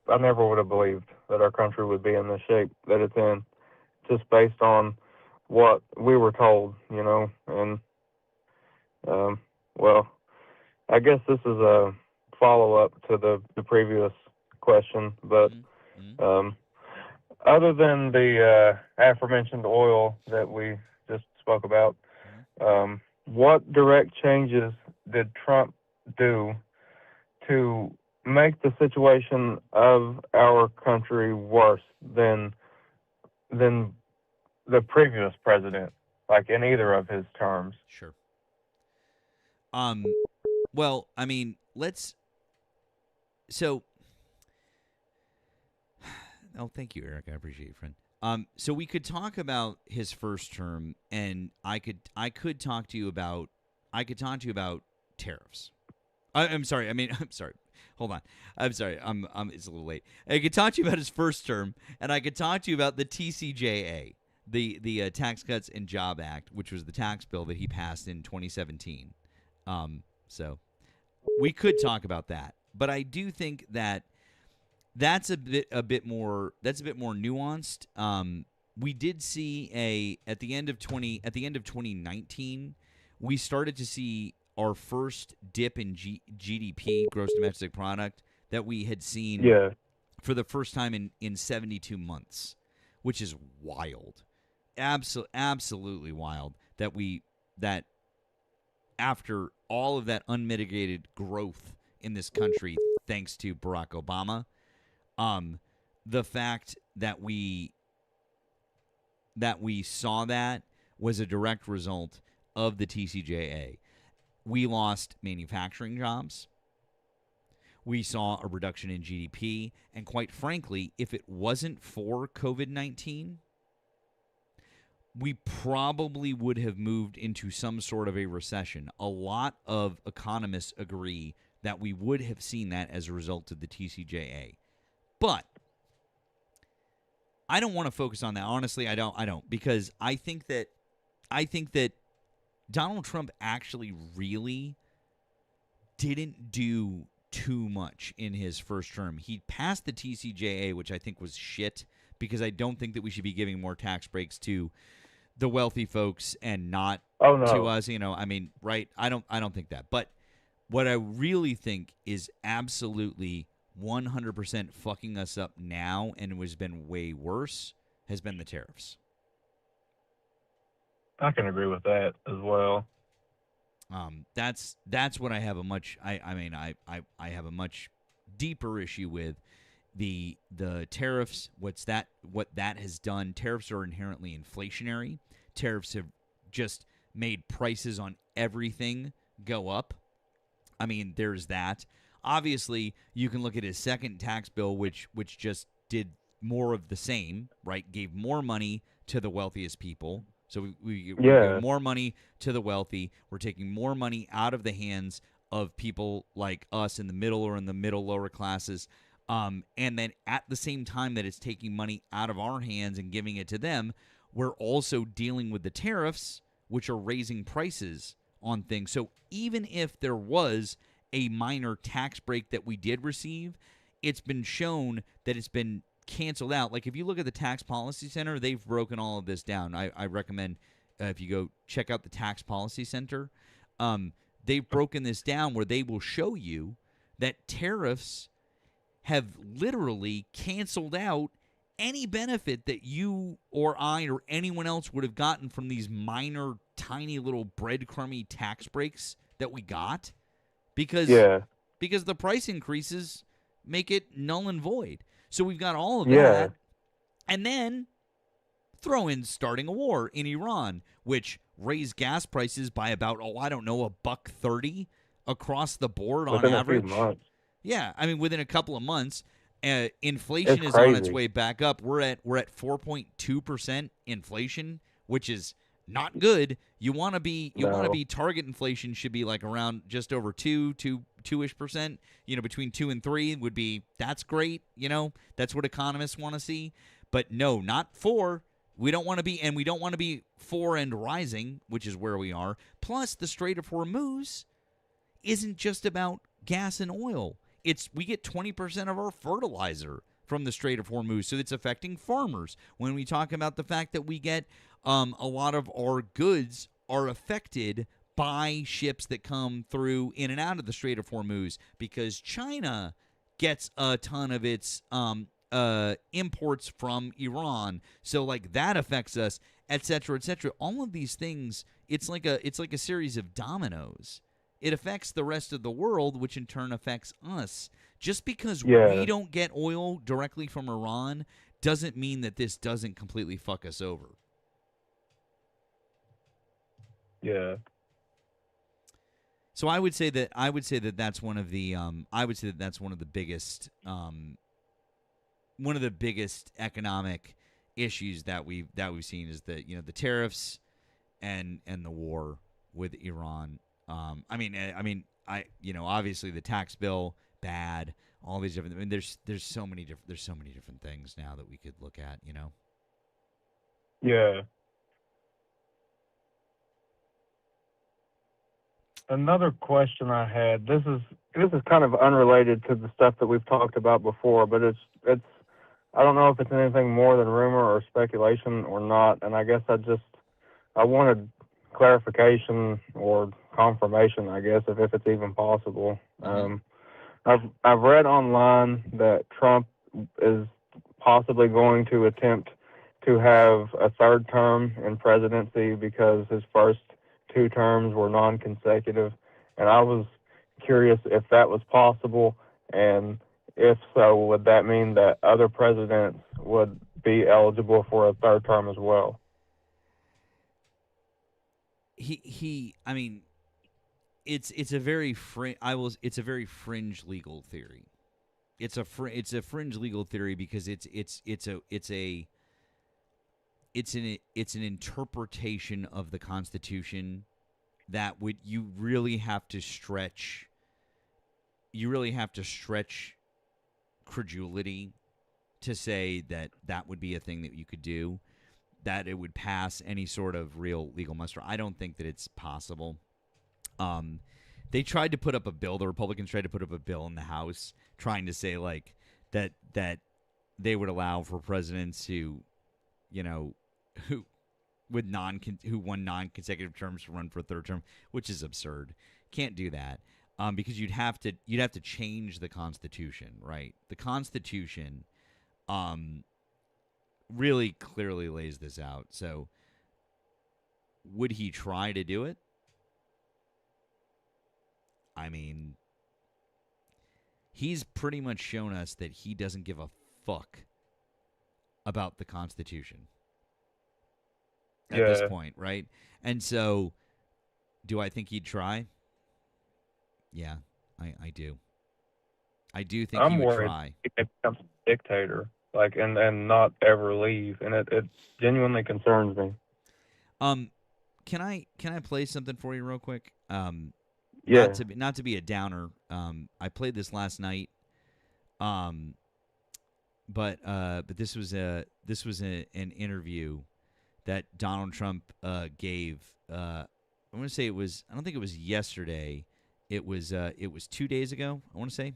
would have believed that our country would be in the shape that it's in, just based on what we were told, you know. And, well, I guess this is a follow-up to the previous question, but other than the aforementioned oil that we just spoke about, what direct changes did Trump do to make the situation of our country worse than the previous president, like in either of his terms? Sure. Well, I mean, thank you, Eric. I appreciate you, friend. So we could talk about his first term, and I could talk to you about tariffs. I'm sorry. Hold on. I'm sorry. It's a little late. I could talk to you about his first term, and I could talk to you about the TCJA, the Tax Cuts and Job Act, which was the tax bill that he passed in 2017. So we could talk about that, but I do think that that's a bit more nuanced. We did see at the end of 2019, we started to see our first dip in GDP, gross domestic product, that we had seen for the first time in 72 months, which is wild. Absolutely wild that after all of that unmitigated growth in this country, thanks to Barack Obama, the fact that we saw that was a direct result of the TCJA. We lost manufacturing jobs. We saw a reduction in GDP. And quite frankly, if it wasn't for COVID-19, we probably would have moved into some sort of a recession. A lot of economists agree that we would have seen that as a result of the TCJA. But I don't want to focus on that. Honestly, I don't because I think that Donald Trump actually really didn't do too much in his first term. He passed the TCJA, which I think was shit, because I don't think that we should be giving more tax breaks to the wealthy folks and not to us. I mean, right? I don't think that. But what I really think is absolutely 100% fucking us up now, and it has been way worse, has been the tariffs. I can agree with that as well. That's what I have a much I have a much deeper issue with the tariffs. What that has done. Tariffs are inherently inflationary. Tariffs have just made prices on everything go up. I mean, there's that. Obviously, you can look at his second tax bill, which just did more of the same, right? Gave more money to the wealthiest people. So we're giving more money to the wealthy. We're taking more money out of the hands of people like us in the middle or in the middle lower classes. And then at the same time that it's taking money out of our hands and giving it to them, we're also dealing with the tariffs, which are raising prices on things. So even if there was a minor tax break that we did receive, it's been shown that it's been canceled out. Like if you look at the Tax Policy Center, they've broken all of this down. I recommend if you go check out the Tax Policy Center, they've broken this down where they will show you that tariffs have literally canceled out any benefit that you or I or anyone else would have gotten from these minor, tiny little breadcrumby tax breaks that we got because the price increases make it null and void. So we've got all of that. And then throw in starting a war in Iran, which raised gas prices by about, $1.30 across the board on average. Within a few months. Yeah, I mean, within a couple of months. Inflation is on its way back up. We're at 4.2% inflation, which is not good. You want to be target inflation should be like around just over 2-ish%. Between 2 and 3 would be, that's great. That's what economists want to see. But no, not 4. We don't want to be 4 and rising, which is where we are. Plus, the Strait of Hormuz isn't just about gas and oil. We get 20% of our fertilizer from the Strait of Hormuz, so it's affecting farmers. When we talk about the fact that we get a lot of our goods are affected by ships that come through in and out of the Strait of Hormuz because China gets a ton of its imports from Iran, so like that affects us, etc., etc. All of these things, it's like a series of dominoes. It affects the rest of the world, which in turn affects us. Just because we don't get oil directly from Iran doesn't mean that this doesn't completely fuck us over. Yeah. So I would say that that's one of the biggest economic issues that we've seen is the tariffs and the war with Iran. Obviously the tax bill bad. All these different. I mean, there's so many different things now that we could look at. Yeah. Another question I had. This is kind of unrelated to the stuff that we've talked about before, but it's I don't know if it's anything more than rumor or speculation or not, and I guess I wanted clarification or confirmation, I guess, if it's even possible. I've read online that Trump is possibly going to attempt to have a third term in presidency because his first 2 terms were non-consecutive, and I was curious if that was possible, and if so, would that mean that other presidents would be eligible for a third term as well? It's a very fringe legal theory. It's a fringe legal theory because it's a it's an interpretation of the Constitution that you really have to stretch. You really have to stretch credulity to say that would be a thing that you could do, that it would pass any sort of real legal muster. I don't think that it's possible. They tried to put up a bill. The Republicans tried to put up a bill in the House trying to say like that they would allow for presidents who won non-consecutive terms to run for a third term, which is absurd. Can't do that because you'd have to change the Constitution, right? The Constitution really clearly lays this out. So would he try to do it? I mean, he's pretty much shown us that he doesn't give a fuck about the Constitution at this point, right? And so, do I think he'd try? Yeah, I do. I do think I'm he would worried try. he becomes a dictator, like, and not ever leave, and it genuinely concerns me. Can I play something for you real quick? Yeah. Not to be a downer. I played this last night. But this was an interview that Donald Trump gave. I want to say it was. I don't think it was yesterday. It was 2 days ago. I want to say.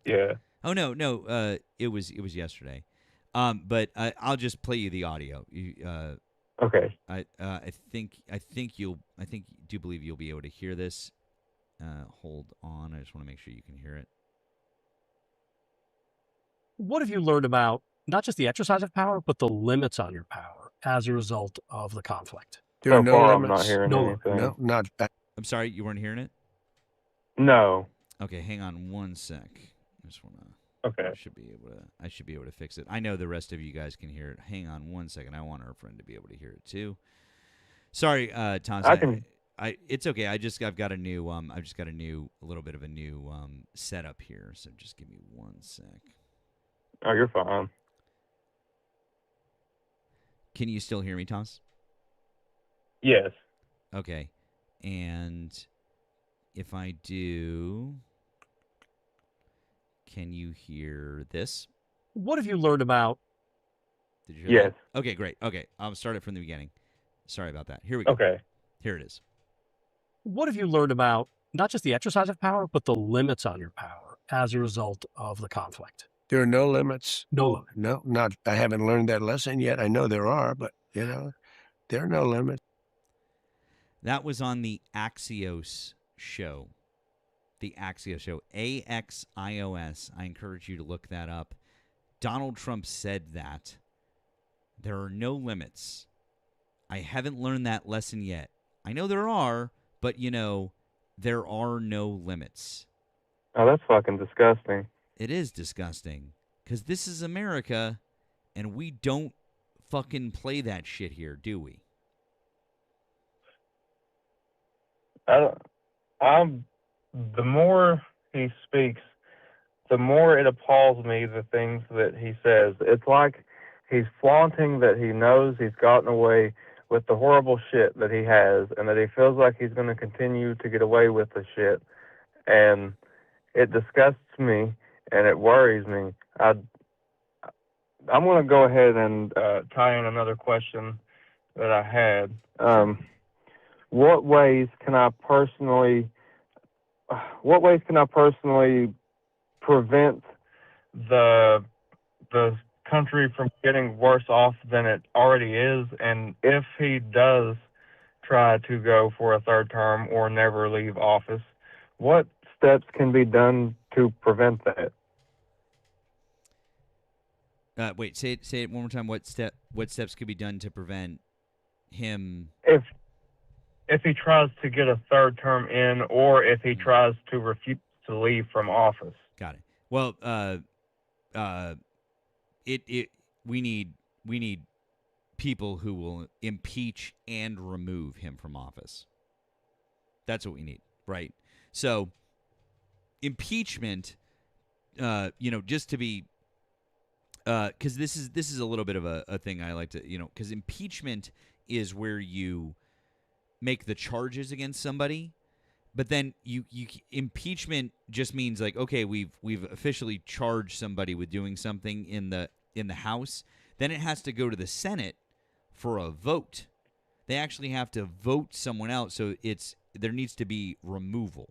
Yeah. Oh no. It was yesterday. But I'll just play you the audio. Okay. I do believe you'll be able to hear this. Hold on. I just want to make sure you can hear it. What have you learned about not just the exercise of power, but the limits on your power as a result of the conflict? There are no limits. I'm not hearing anything. No, not that. I'm sorry, you weren't hearing it? No. Okay, hang on one sec. I just want to. Okay. I should be able to fix it. I know the rest of you guys can hear it. Hang on one second. I want our friend to be able to hear it too. Sorry, Tom. It's okay. I've got a new a little bit of a new setup here. So just give me one sec. Oh, you're fine. Can you still hear me, Thomas? Yes. Okay. And if I do, can you hear this? What have you learned about? Did you hear Yes. that? Okay, great. Okay, I'll start it from the beginning. Sorry about that. Here we go. Okay. Here it is. What have you learned about not just the exercise of power, but the limits on your power as a result of the conflict? There are no limits. No. Not. I haven't learned that lesson yet. I know there are, but there are no limits. That was on the Axios show. The Axios show, AXIOS. I encourage you to look that up. Donald Trump said that there are no limits. I haven't learned that lesson yet. I know there are, but there are no limits. Oh, that's fucking disgusting. It is disgusting because this is America, and we don't fucking play that shit here, do we? The more he speaks, the more it appalls me, the things that he says. It's like he's flaunting that he knows he's gotten away with the horrible shit that he has, and that he feels like he's going to continue to get away with the shit. And it disgusts me, and it worries me. I'm going to go ahead and tie in another question that I had. What ways can I personally prevent the country from getting worse off than it already is? And if he does try to go for a third term or never leave office, what steps can be done to prevent that? Wait, say it one more time. What steps could be done to prevent him? If he tries to get a third term in, or if he tries to refuse to leave from office. Got it. Well, we need people who will impeach and remove him from office. That's what we need, right? So, impeachment, just to be because this is a little bit of a thing I like to, because impeachment is where you make the charges against somebody, but then you impeachment just means like, okay, we've officially charged somebody with doing something in the House. Then it has to go to the Senate for a vote. They actually have to vote someone out, so there needs to be removal.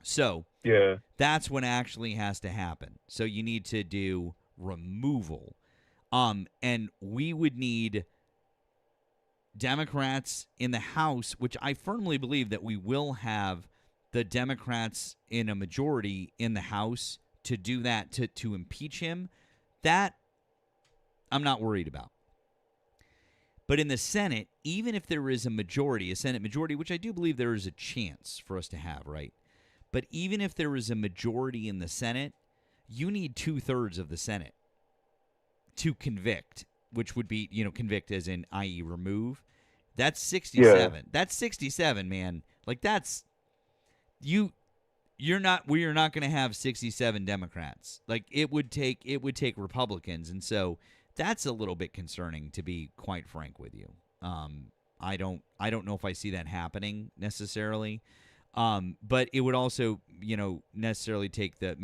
So Yeah. that's what actually has to happen. So you need to do removal. And we would need Democrats in the House, which I firmly believe that we will have the Democrats in a majority in the House to do that, to impeach him. That I'm not worried about. But in the Senate, even if there is a Senate majority, which I do believe there is a chance for us to have, right? But even if there is a majority in the Senate, you need 2/3 of the Senate to convict, which would be, convict as in, i.e., remove. That's 67. Yeah. That's 67, man. Like, that's we are not going to have 67 Democrats. Like, it would take Republicans, and so that's a little bit concerning, to be quite frank with you. I don't know if I see that happening necessarily. But it would also, necessarily take the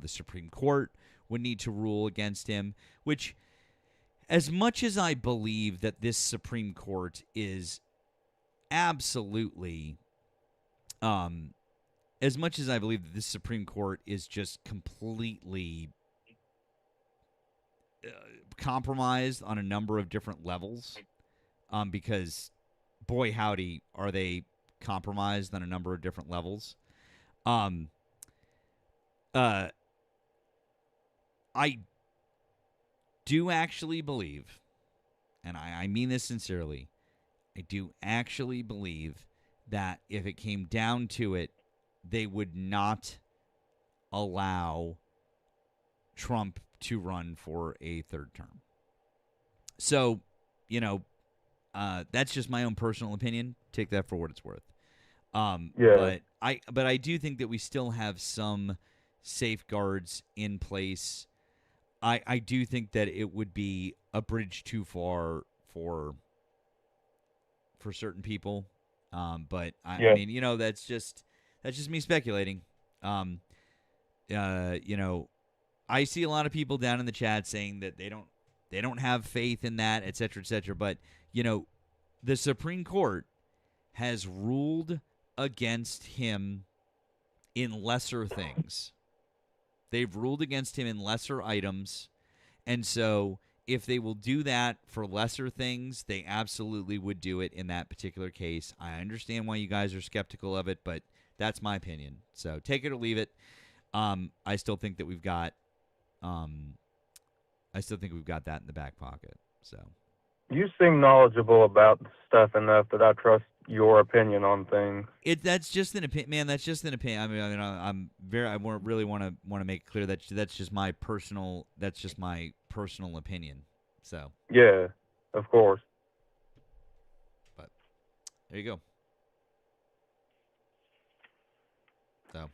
Supreme Court would need to rule against him, which, as much as I believe that this Supreme Court is absolutely, as much as I believe that this Supreme Court is just completely compromised on a number of different levels, because, boy, howdy, are they compromised on a number of different levels. I do actually believe, and I mean this sincerely, I do actually believe that if it came down to it, they would not allow Trump to run for a third term. So, that's just my own personal opinion. Take that for what it's worth. Yeah. But I do think that we still have some safeguards in place. I do think that it would be a bridge too far for certain people. But I mean, that's just me speculating. I see a lot of people down in the chat saying that they don't have faith in that, et cetera, et cetera. But, the Supreme Court has ruled against him in lesser things. They've ruled against him in lesser items. And so if they will do that for lesser things, they absolutely would do it in that particular case. I understand why you guys are skeptical of it, but that's my opinion. So take it or leave it. I still think that we've got that in the back pocket. So you seem knowledgeable about stuff enough that I trust your opinion on things. That's just an opinion, man. That's just an opinion. I really want to make it clear that that's just my personal opinion. So yeah, of course. But there you go. So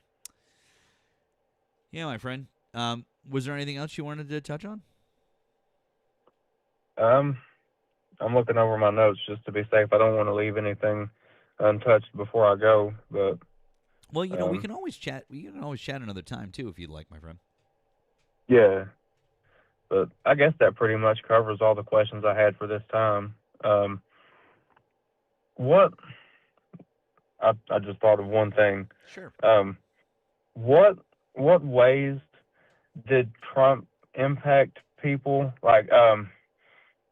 yeah, my friend. Was there anything else you wanted to touch on? I'm looking over my notes just to be safe. I don't want to leave anything untouched before I go. But well, we can always chat. We can always chat another time too, if you'd like, my friend. Yeah, but I guess that pretty much covers all the questions I had for this time. What I just thought of one thing. Sure. What ways did Trump impact people? Like,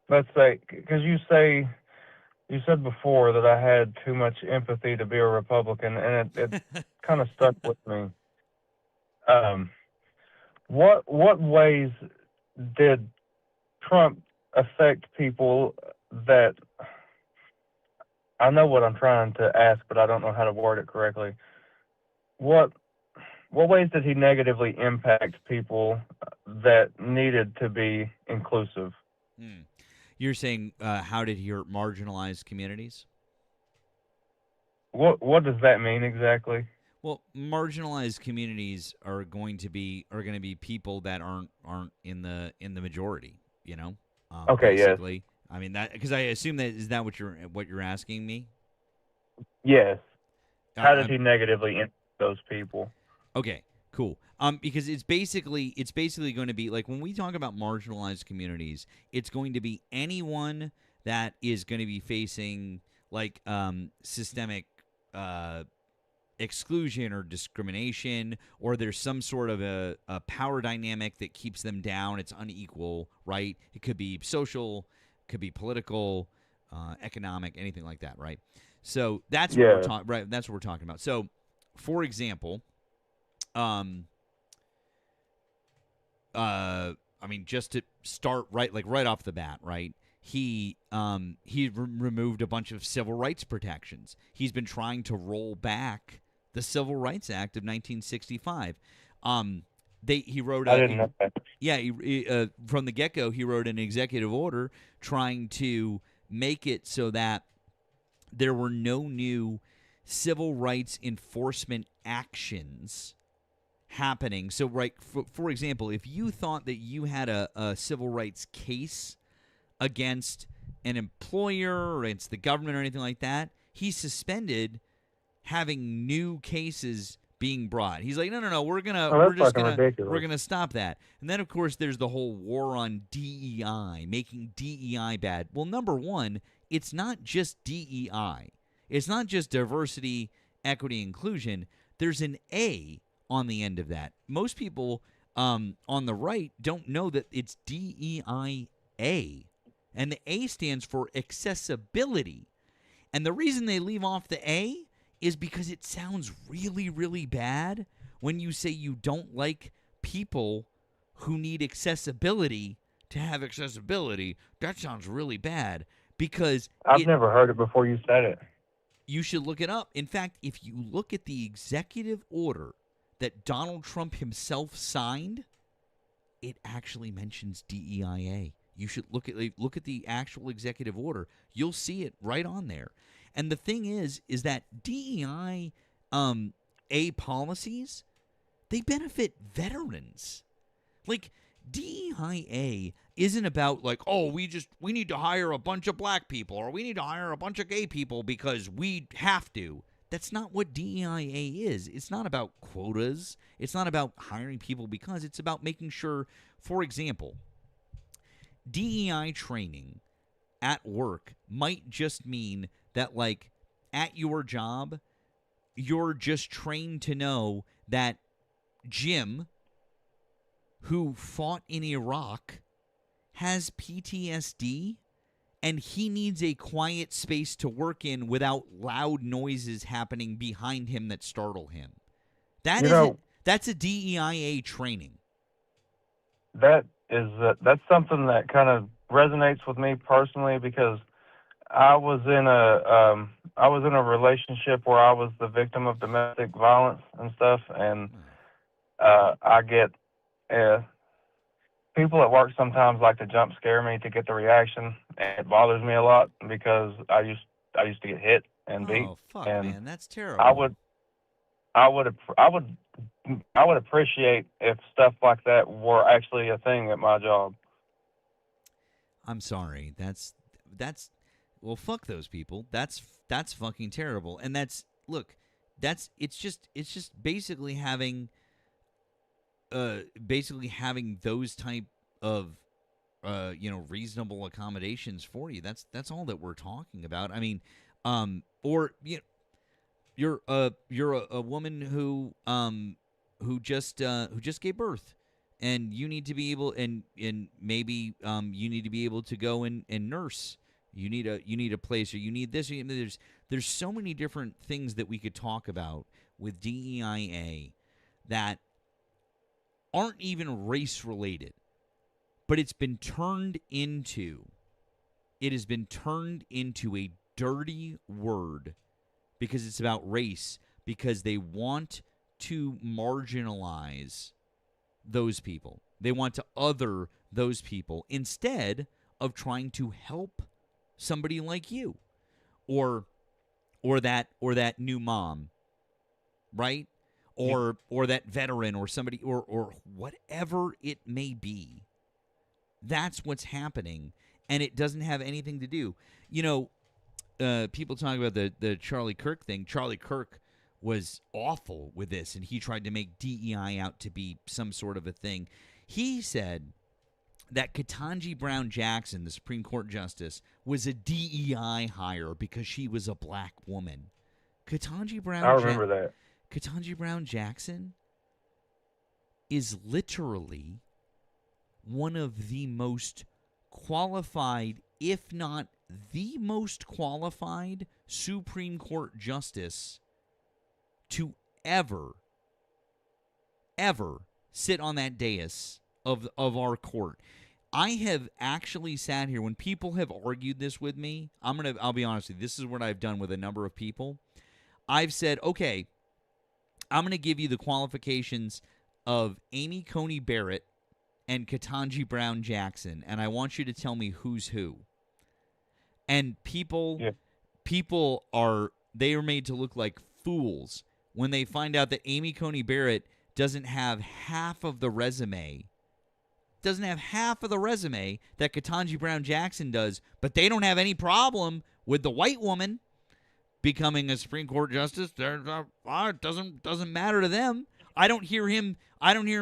let's say, because you said before that I had too much empathy to be a Republican, and it kind of stuck with me. What ways did Trump affect people that, I know what I'm trying to ask, but I don't know how to word it correctly. What ways did he negatively impact people that needed to be inclusive? You're saying how did he hurt marginalized communities? What does that mean exactly? Well, marginalized communities are going to be people that aren't in the majority. Okay, yes. Basically. I mean that because I assume that is that what you're asking me. Yes. How does I'm he negatively impact those people? Okay, cool. Because it's basically going to be like when we talk about marginalized communities, it's going to be anyone that is going to be facing like systemic exclusion or discrimination, or there's some sort of a power dynamic that keeps them down. It's unequal, right? It could be social, could be political, economic, anything like that, right? So that's what we're Yeah. talking. Right, that's what we're talking about. So, for example, I mean, just to start right off the bat, right? He removed a bunch of civil rights protections. He's been trying to roll back the Civil Rights Act of 1965. He wrote I didn't know that. Yeah, from the get-go, he wrote an executive order trying to make it so that there were no new civil rights enforcement actions happening. So, right, for example, if you thought that you had a civil rights case against an employer or against the government or anything like that, he suspended having new cases being brought. He's like, no, we're gonna stop that. And then, of course, there's the whole war on DEI, making DEI bad. Well, number one, it's not just DEI. It's not just diversity, equity, inclusion. There's an A on the end of that. Most people on the right don't know that it's DEIA. And the A stands for accessibility. And the reason they leave off the A is because it sounds really, really bad when you say you don't like people who need accessibility to have accessibility. That sounds really bad because I've never heard it before you said it. You should look it up. In fact, if you look at the executive order that Donald Trump himself signed, it actually mentions DEIA. You should look at the actual executive order. You'll see it right on there. And the thing is that DEI A policies, they benefit veterans. Like DEIA isn't about like, oh, we need to hire a bunch of black people or we need to hire a bunch of gay people because we have to. That's not what DEIA is. It's not about quotas. It's not about hiring people because. It's about making sure, for example, DEI training at work might just mean that, like, at your job, you're just trained to know that Jim, who fought in Iraq, has PTSD and he needs a quiet space to work in without loud noises happening behind him that startle him. That's a DEIA training. That's something that kind of resonates with me personally because I was in a relationship where I was the victim of domestic violence and stuff, and I get people at work sometimes like to jump scare me to get the reaction, and it bothers me a lot because I used to get hit and beat. Oh fuck, and man, that's terrible. I would appreciate if stuff like that were actually a thing at my job. I'm sorry. That's well, fuck those people. That's fucking terrible. And it's just basically having those type of reasonable accommodations for you. That's all that we're talking about. I mean, or you're a woman who just gave birth, and you need to be able and maybe you need to be able to go and nurse. You need a place, or you need this. There's so many different things that we could talk about with DEIA that aren't even race related, but it has been turned into a dirty word because it's about race, because they want to marginalize those people. They want to other those people instead of trying to help somebody like you or that new mom, right? or that veteran or somebody or whatever it may be. That's what's happening, and it doesn't have anything to do. People talk about the Charlie Kirk thing. Charlie Kirk was awful with this, and he tried to make DEI out to be some sort of a thing. He said that Ketanji Brown Jackson, the Supreme Court justice, was a DEI hire because she was a black woman. Ketanji Brown. I remember that. Ketanji Brown Jackson is literally one of the most qualified, if not the most qualified, Supreme Court justice to ever sit on that dais of our court. I have actually sat here when people have argued this with me. I'll be honest with you. This is what I've done with a number of people. I've said, okay, I'm going to give you the qualifications of Amy Coney Barrett and Ketanji Brown Jackson, and I want you to tell me who's who. And people are made to look like fools when they find out that Amy Coney Barrett doesn't have half of the resume that Ketanji Brown Jackson does, but they don't have any problem with the white woman becoming a Supreme Court justice. It doesn't matter to them. I don't hear him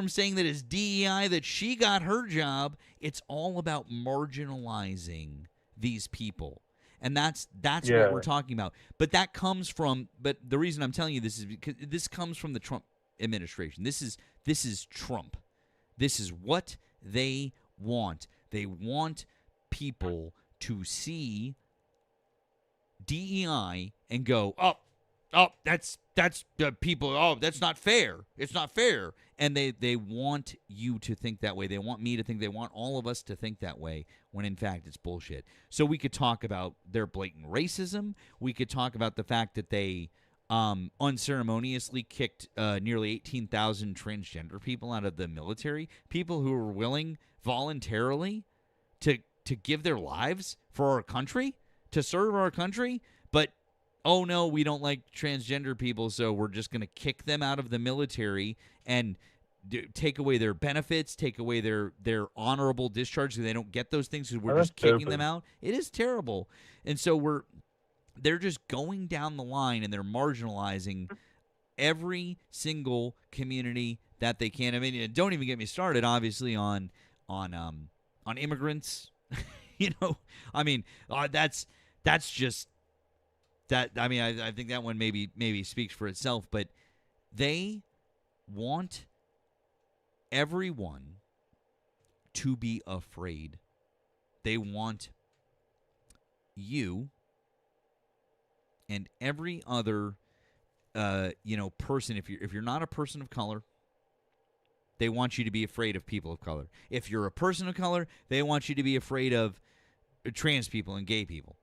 saying that it's DEI that she got her job. It's all about marginalizing these people. And that's what we're talking about. But the reason I'm telling you this is because this comes from the Trump administration. This is Trump. This is what they want. They want people to see DEI and go, that's people, that's not fair. It's not fair. And they want you to think that way. They want me to think, they want all of us to think that way, when in fact it's bullshit. So we could talk about their blatant racism. We could talk about the fact that they unceremoniously kicked nearly 18,000 transgender people out of the military, people who were willing voluntarily to give their lives for our country, to serve our country, but oh no, we don't like transgender people, so we're just going to kick them out of the military and take away their benefits, take away their honorable discharge, so they don't get those things because we're just kicking them out. It is terrible. And so they're just going down the line and they're marginalizing every single community that they can. I mean, don't even get me started, obviously, on immigrants. I mean, that's just that. I mean, I think that one maybe speaks for itself. But they want everyone to be afraid. They want you and every other person. If you're not a person of color, they want you to be afraid of people of color. If you're a person of color, they want you to be afraid of trans people and gay people.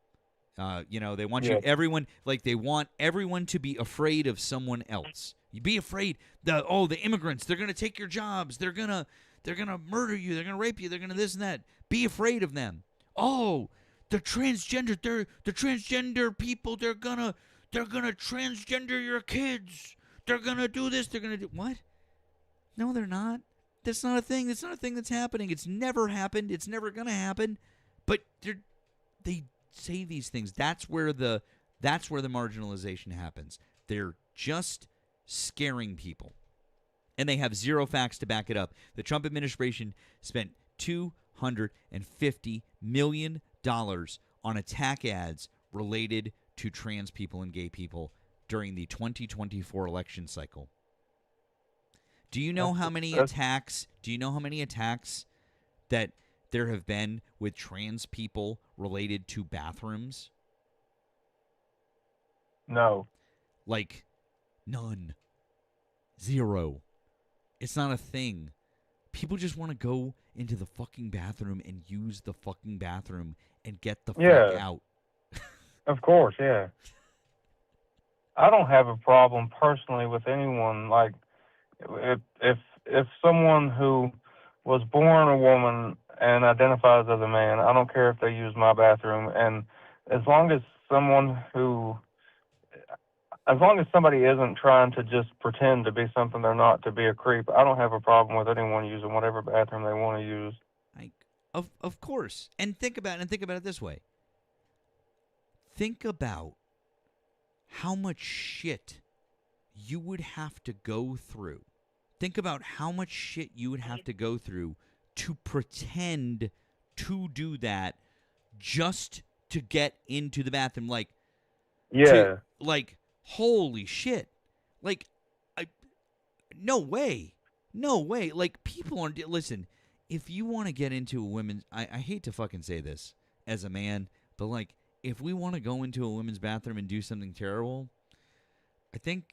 They want they want everyone to be afraid of someone else. You be afraid. The immigrants, they're gonna take your jobs. They're gonna murder you. They're gonna rape you. They're gonna this and that. Be afraid of them. Oh, the transgender people. They're gonna transgender your kids. They're gonna do this. They're gonna do what? No, they're not. That's not a thing. That's not a thing that's happening. It's never happened. It's never gonna happen. But they say these things. That's where the marginalization happens. They're just scaring people, and they have zero facts to back it up. The Trump administration spent $250 million on attack ads related to trans people and gay people during the 2024 election cycle. Do you know how many attacks? Do you know how many attacks that there have been with trans people related to bathrooms? No. Like, none. Zero. It's not a thing. People just want to go into the fucking bathroom and use the fucking bathroom and get the fuck out. Of course, yeah. I don't have a problem personally with anyone. Like, if someone who was born a woman and identifies as a man, I don't care if they use my bathroom. And as long as someone who as long as somebody isn't trying to just pretend to be something they're not, to be a creep, I don't have a problem with anyone using whatever bathroom they want to use. Of course. And think about it this way. Think about how much shit you would have to go through. Think about how much shit you would have to go through to pretend to do that just to get into the bathroom. Like, holy shit. Like, no way. No way. Like, people aren't. Listen, if you want to get into a women's. I hate to fucking say this as a man, but like, if we want to go into a women's bathroom and do something terrible, I think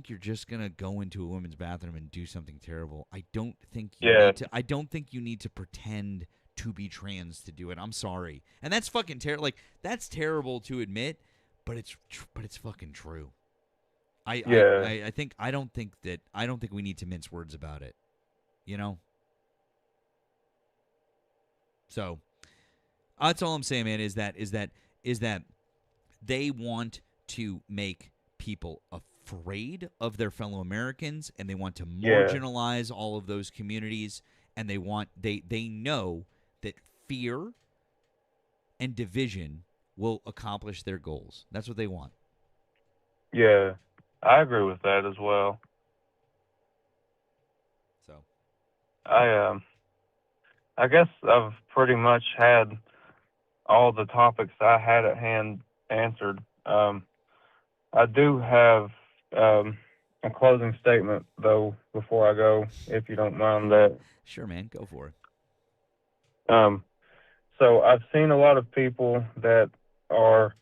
you're just gonna go into a women's bathroom and do something terrible. I don't think you need to pretend to be trans to do it. I'm sorry, and that's fucking terrible. Like, that's terrible to admit, but it's fucking true. I don't think we need to mince words about it. You know. So that's all I'm saying, man. Is that they want to make people afraid of their fellow Americans, and they want to marginalize all of those communities, and they know that fear and division will accomplish their goals. That's what they want. Yeah, I agree with that as well. So I guess I've pretty much had all the topics I had at hand answered. I do have a closing statement, though, before I go, if you don't mind that. Sure, man. Go for it. So I've seen a lot of people that are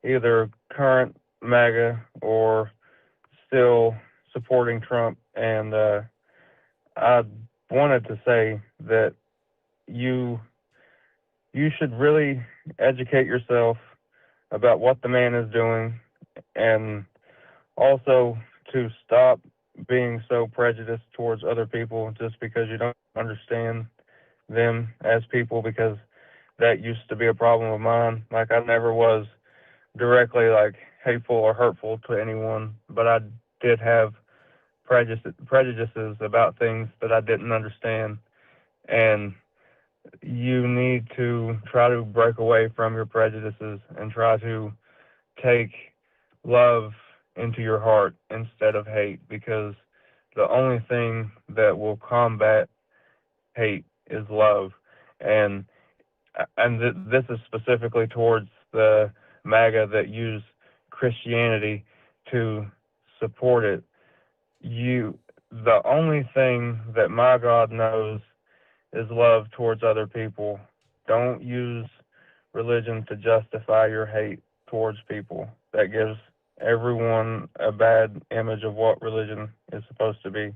either current MAGA or still supporting Trump, and I wanted to say that you should really educate yourself about what the man is doing, and also to stop being so prejudiced towards other people just because you don't understand them as people, because that used to be a problem of mine. Like, I never was directly like hateful or hurtful to anyone, but I did have prejudices about things that I didn't understand. And you need to try to break away from your prejudices and try to take love into your heart instead of hate, because the only thing that will combat hate is love. And this is specifically towards the MAGA that use Christianity to support it. The only thing that my God knows is love towards other people. Don't use religion to justify your hate towards people. That gives everyone a bad image of what religion is supposed to be.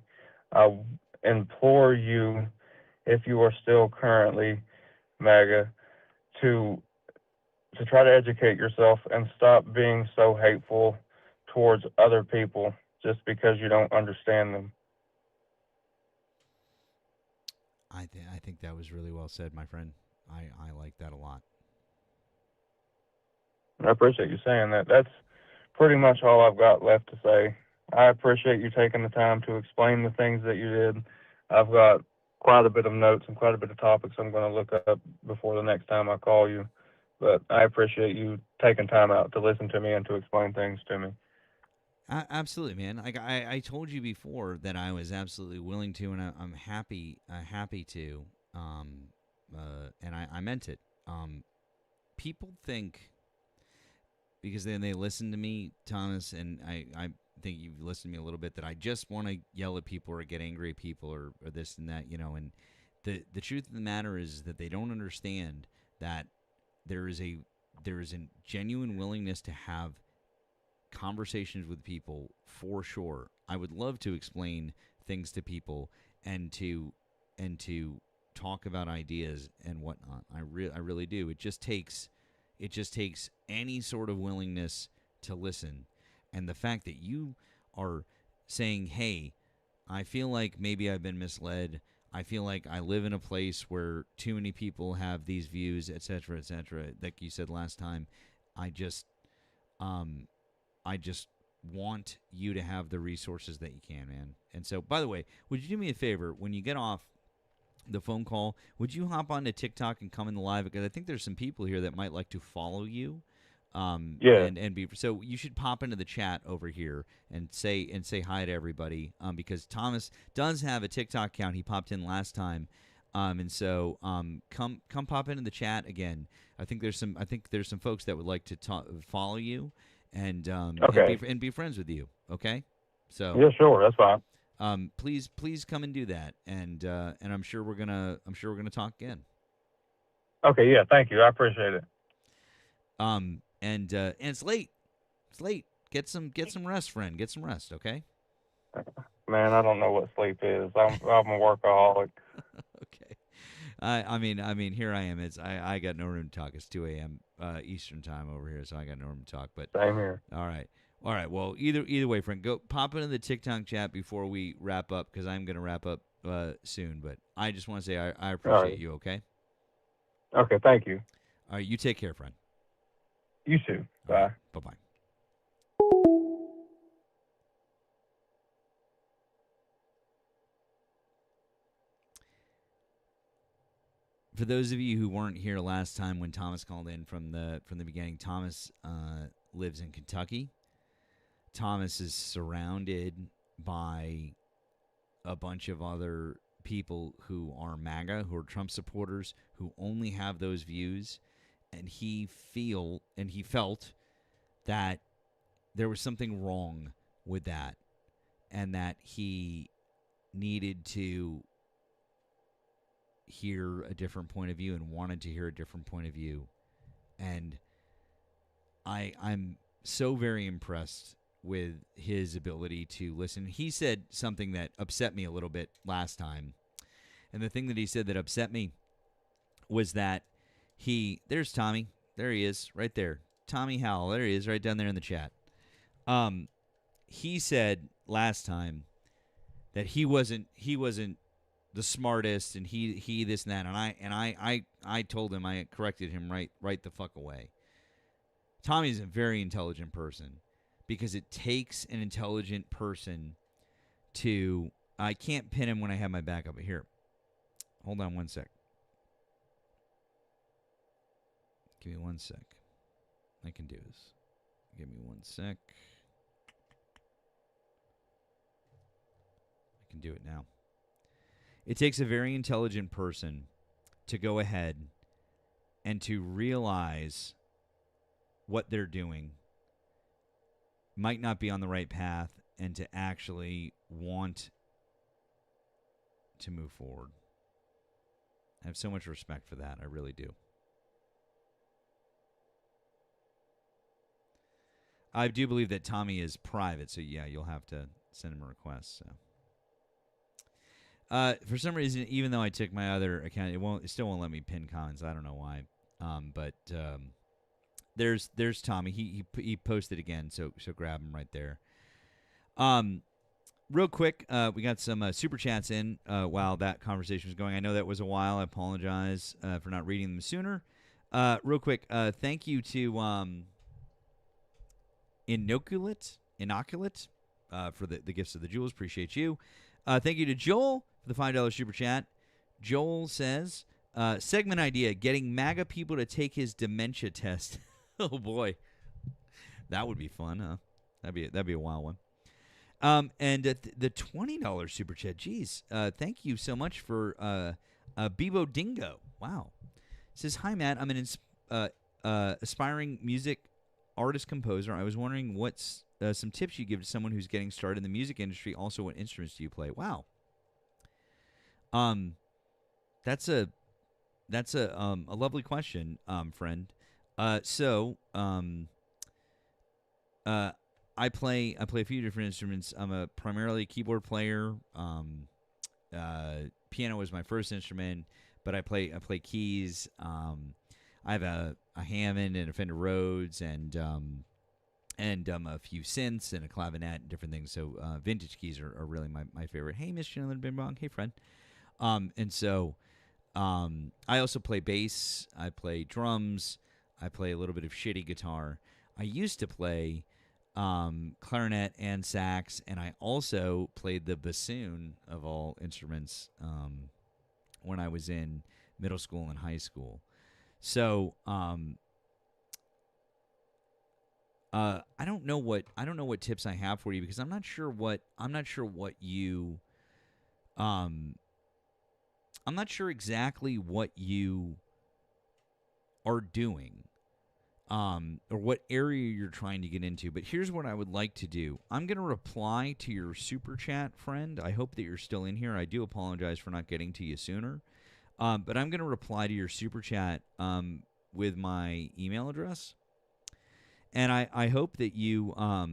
I implore you, if you are still currently MAGA, to try to educate yourself and stop being so hateful towards other people just because you don't understand them. I think that was really well said, my friend. I like that a lot. I appreciate you saying that. That's pretty much all I've got left to say. I appreciate you taking the time to explain the things that you did. I've got quite a bit of notes and quite a bit of topics I'm going to look up before the next time I call you. But I appreciate you taking time out to listen to me and to explain things to me. Absolutely, man. Like I told you before that I was absolutely willing to, and I'm happy to. And I meant it. People think, because then they listen to me, Thomas, and I think you've listened to me a little bit, that I just want to yell at people or get angry at people or this and that, you know. And the truth of the matter is that they don't understand that there is a genuine willingness to have conversations with people, for sure. I would love to explain things to people and to talk about ideas and whatnot. I really do. It just takes any sort of willingness to listen. And the fact that you are saying, hey, I feel like maybe I've been misled. I feel like I live in a place where too many people have these views, etc., etc. Like you said last time, I just want you to have the resources that you can, man. And so, by the way, would you do me a favor when you get off the phone call? Would you hop onto TikTok and come in the live, because I think there's some people here that might like to follow you. Yeah. And be so you should pop into the chat over here and say hi to everybody. Because Thomas does have a TikTok account. He popped in last time. And so come pop into the chat again. I think there's some folks that would like to follow you and Okay. and be friends with you. Okay. So Yeah, sure, that's fine. Please come and do that. And I'm sure we're gonna talk again. Okay, yeah, thank you. I appreciate it. And it's late. It's late. Get some rest, friend. Get some rest, okay? Man, I don't know what sleep is. I'm a workaholic. Okay. I mean, here I am. I got no room to talk. It's 2 a.m. Eastern time over here, so I got no room to talk. But same here. All right. Well, either way, friend, go pop into the TikTok chat before we wrap up, because I'm gonna wrap up soon. But I just want to say I appreciate you. Okay. Okay, thank you. All right. You take care, friend. You too. Bye. Right, bye-bye. For those of you who weren't here last time when Thomas called in from the beginning, Thomas lives in Kentucky. Thomas is surrounded by a bunch of other people who are MAGA, who are Trump supporters, who only have those views, and he felt that there was something wrong with that, and that he needed to hear a different point of view and wanted to hear a different point of view. And I'm so very impressed with his ability to listen. He said something that upset me a little bit last time. And the thing that he said that upset me was that there's Tommy. There he is, right there. Tommy Howell. There he is, right down there in the chat. He said last time that he wasn't the smartest, and he this and that, and I told him, I corrected him right the fuck away. Tommy's a very intelligent person, because it takes an intelligent person to. I can't pin him when I have my back up here. Hold on one sec. Give me 1 sec. I can do this. Give me 1 sec. I can do it now. It takes a very intelligent person to go ahead and to realize what they're doing might not be on the right path, and to actually want to move forward. I have so much respect for that. I really do. I do believe that Tommy is private, so yeah, you'll have to send him a request. So. For some reason, even though I took my other account, it still won't let me pin comments. I don't know why. But there's Tommy. He posted again, so grab him right there. Real quick, we got some super chats in while that conversation was going. I know that was a while. I apologize for not reading them sooner. Real quick, thank you to Inoculate for the gifts of the jewels. Appreciate you. Thank you to Joel for the $5 super chat. Joel says, segment idea, getting MAGA people to take his dementia test. Oh boy, that would be fun, huh? That'd be a wild one. And the $20 super chat. Geez, thank you so much for Bebo Dingo. Wow. It says, hi Matt, I'm an aspiring music artist composer. I was wondering what's some tips you give to someone who's getting started in the music industry. Also, what instruments do you play? Wow. That's a lovely question, friend. I play a few different instruments. I'm a primarily keyboard player. Piano was my first instrument, but I play keys. I have a Hammond and a Fender Rhodes and a few synths and a clavinet and different things. So vintage keys are really my favorite. Hey, Miss Chandler Bing Bong. Hey, friend. I also play bass. I play drums. I play a little bit of shitty guitar. I used to play clarinet and sax, and I also played the bassoon of all instruments when I was in middle school and high school. So I don't know what tips I have for you, because I'm not sure what you I'm not sure exactly what you are doing, or what area you're trying to get into. But here's what I would like to do. I'm going to reply to your super chat, friend. I hope that you're still in here. I do apologize for not getting to you sooner. But I'm going to reply to your super chat with my email address. And I hope that you I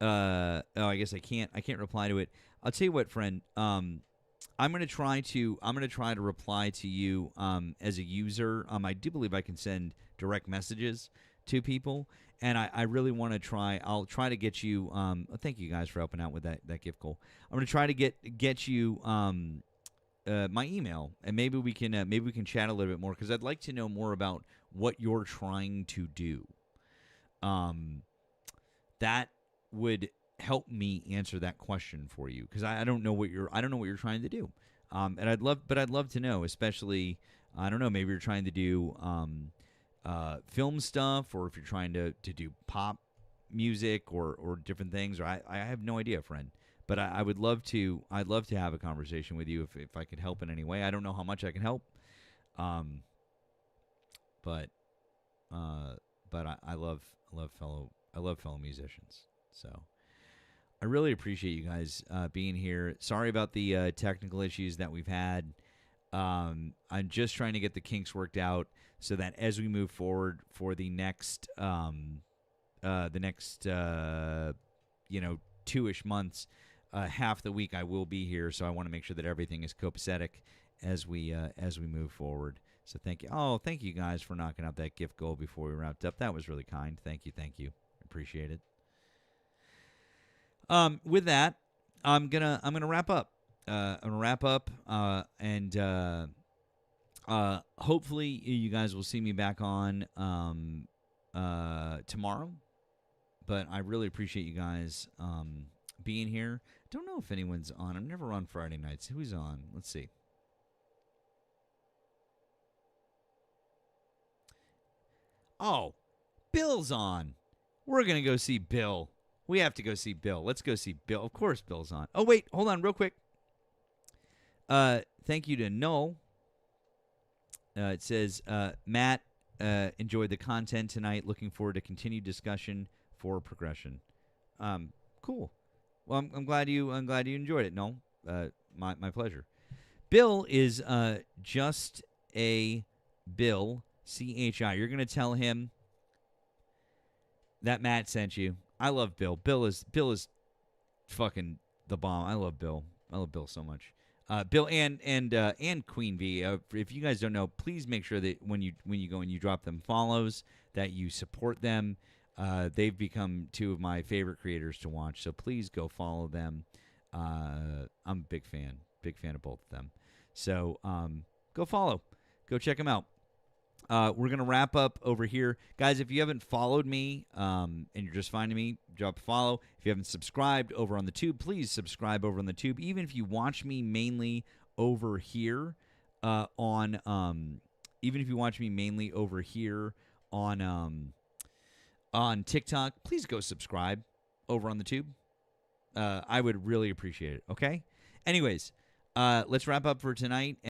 guess I can't reply to it. I'll tell you what, friend. I'm gonna try to reply to you as a user. I do believe I can send direct messages to people, and I really want to try. I'll try to get you. Thank you guys for helping out with that gift goal. I'm gonna try to get you my email, and maybe we can chat a little bit more, because I'd like to know more about what you're trying to do. That would help me answer that question for you, because I don't know what you're trying to do. And I'd love to know, especially, I don't know, maybe you're trying to do film stuff, or if you're trying to do pop music or different things, or I have no idea, friend. But I'd love to have a conversation with you if I could help in any way. I don't know how much I can help. But I love fellow musicians. So I really appreciate you guys being here. Sorry about the technical issues that we've had. I'm just trying to get the kinks worked out, so that as we move forward for the next 2-ish months, half the week I will be here. So I want to make sure that everything is copacetic as we move forward. So thank you. Oh, thank you guys for knocking out that gift goal before we wrapped up. That was really kind. Thank you. Appreciate it. With that, I'm gonna wrap up. And hopefully you guys will see me back on tomorrow. But I really appreciate you guys being here. Don't know if anyone's on. I'm never on Friday nights. Who's on? Let's see. Oh, Bill's on. We're going to go see Bill. We have to go see Bill. Let's go see Bill. Of course Bill's on. Oh, wait. Hold on real quick. Thank you to Noel. It says, Matt enjoyed the content tonight. Looking forward to continued discussion for progression. Cool. Well, I'm glad you enjoyed it, Noel. My pleasure. Bill is just a Bill, CHI. You're going to tell him that Matt sent you. I love Bill. Bill is fucking the bomb. I love Bill. I love Bill so much. Bill and Queen V. If you guys don't know, please make sure that when you go and you drop them follows, that you support them. They've become two of my favorite creators to watch. So please go follow them. I'm a big fan of both of them. So go follow. Go check them out. We're going to wrap up over here. Guys, if you haven't followed me and you're just finding me, drop a follow. If you haven't subscribed over on the tube, please subscribe over on the tube. Even if you watch me mainly over here on TikTok, please go subscribe over on the tube. I would really appreciate it, okay? Anyways, let's wrap up for tonight.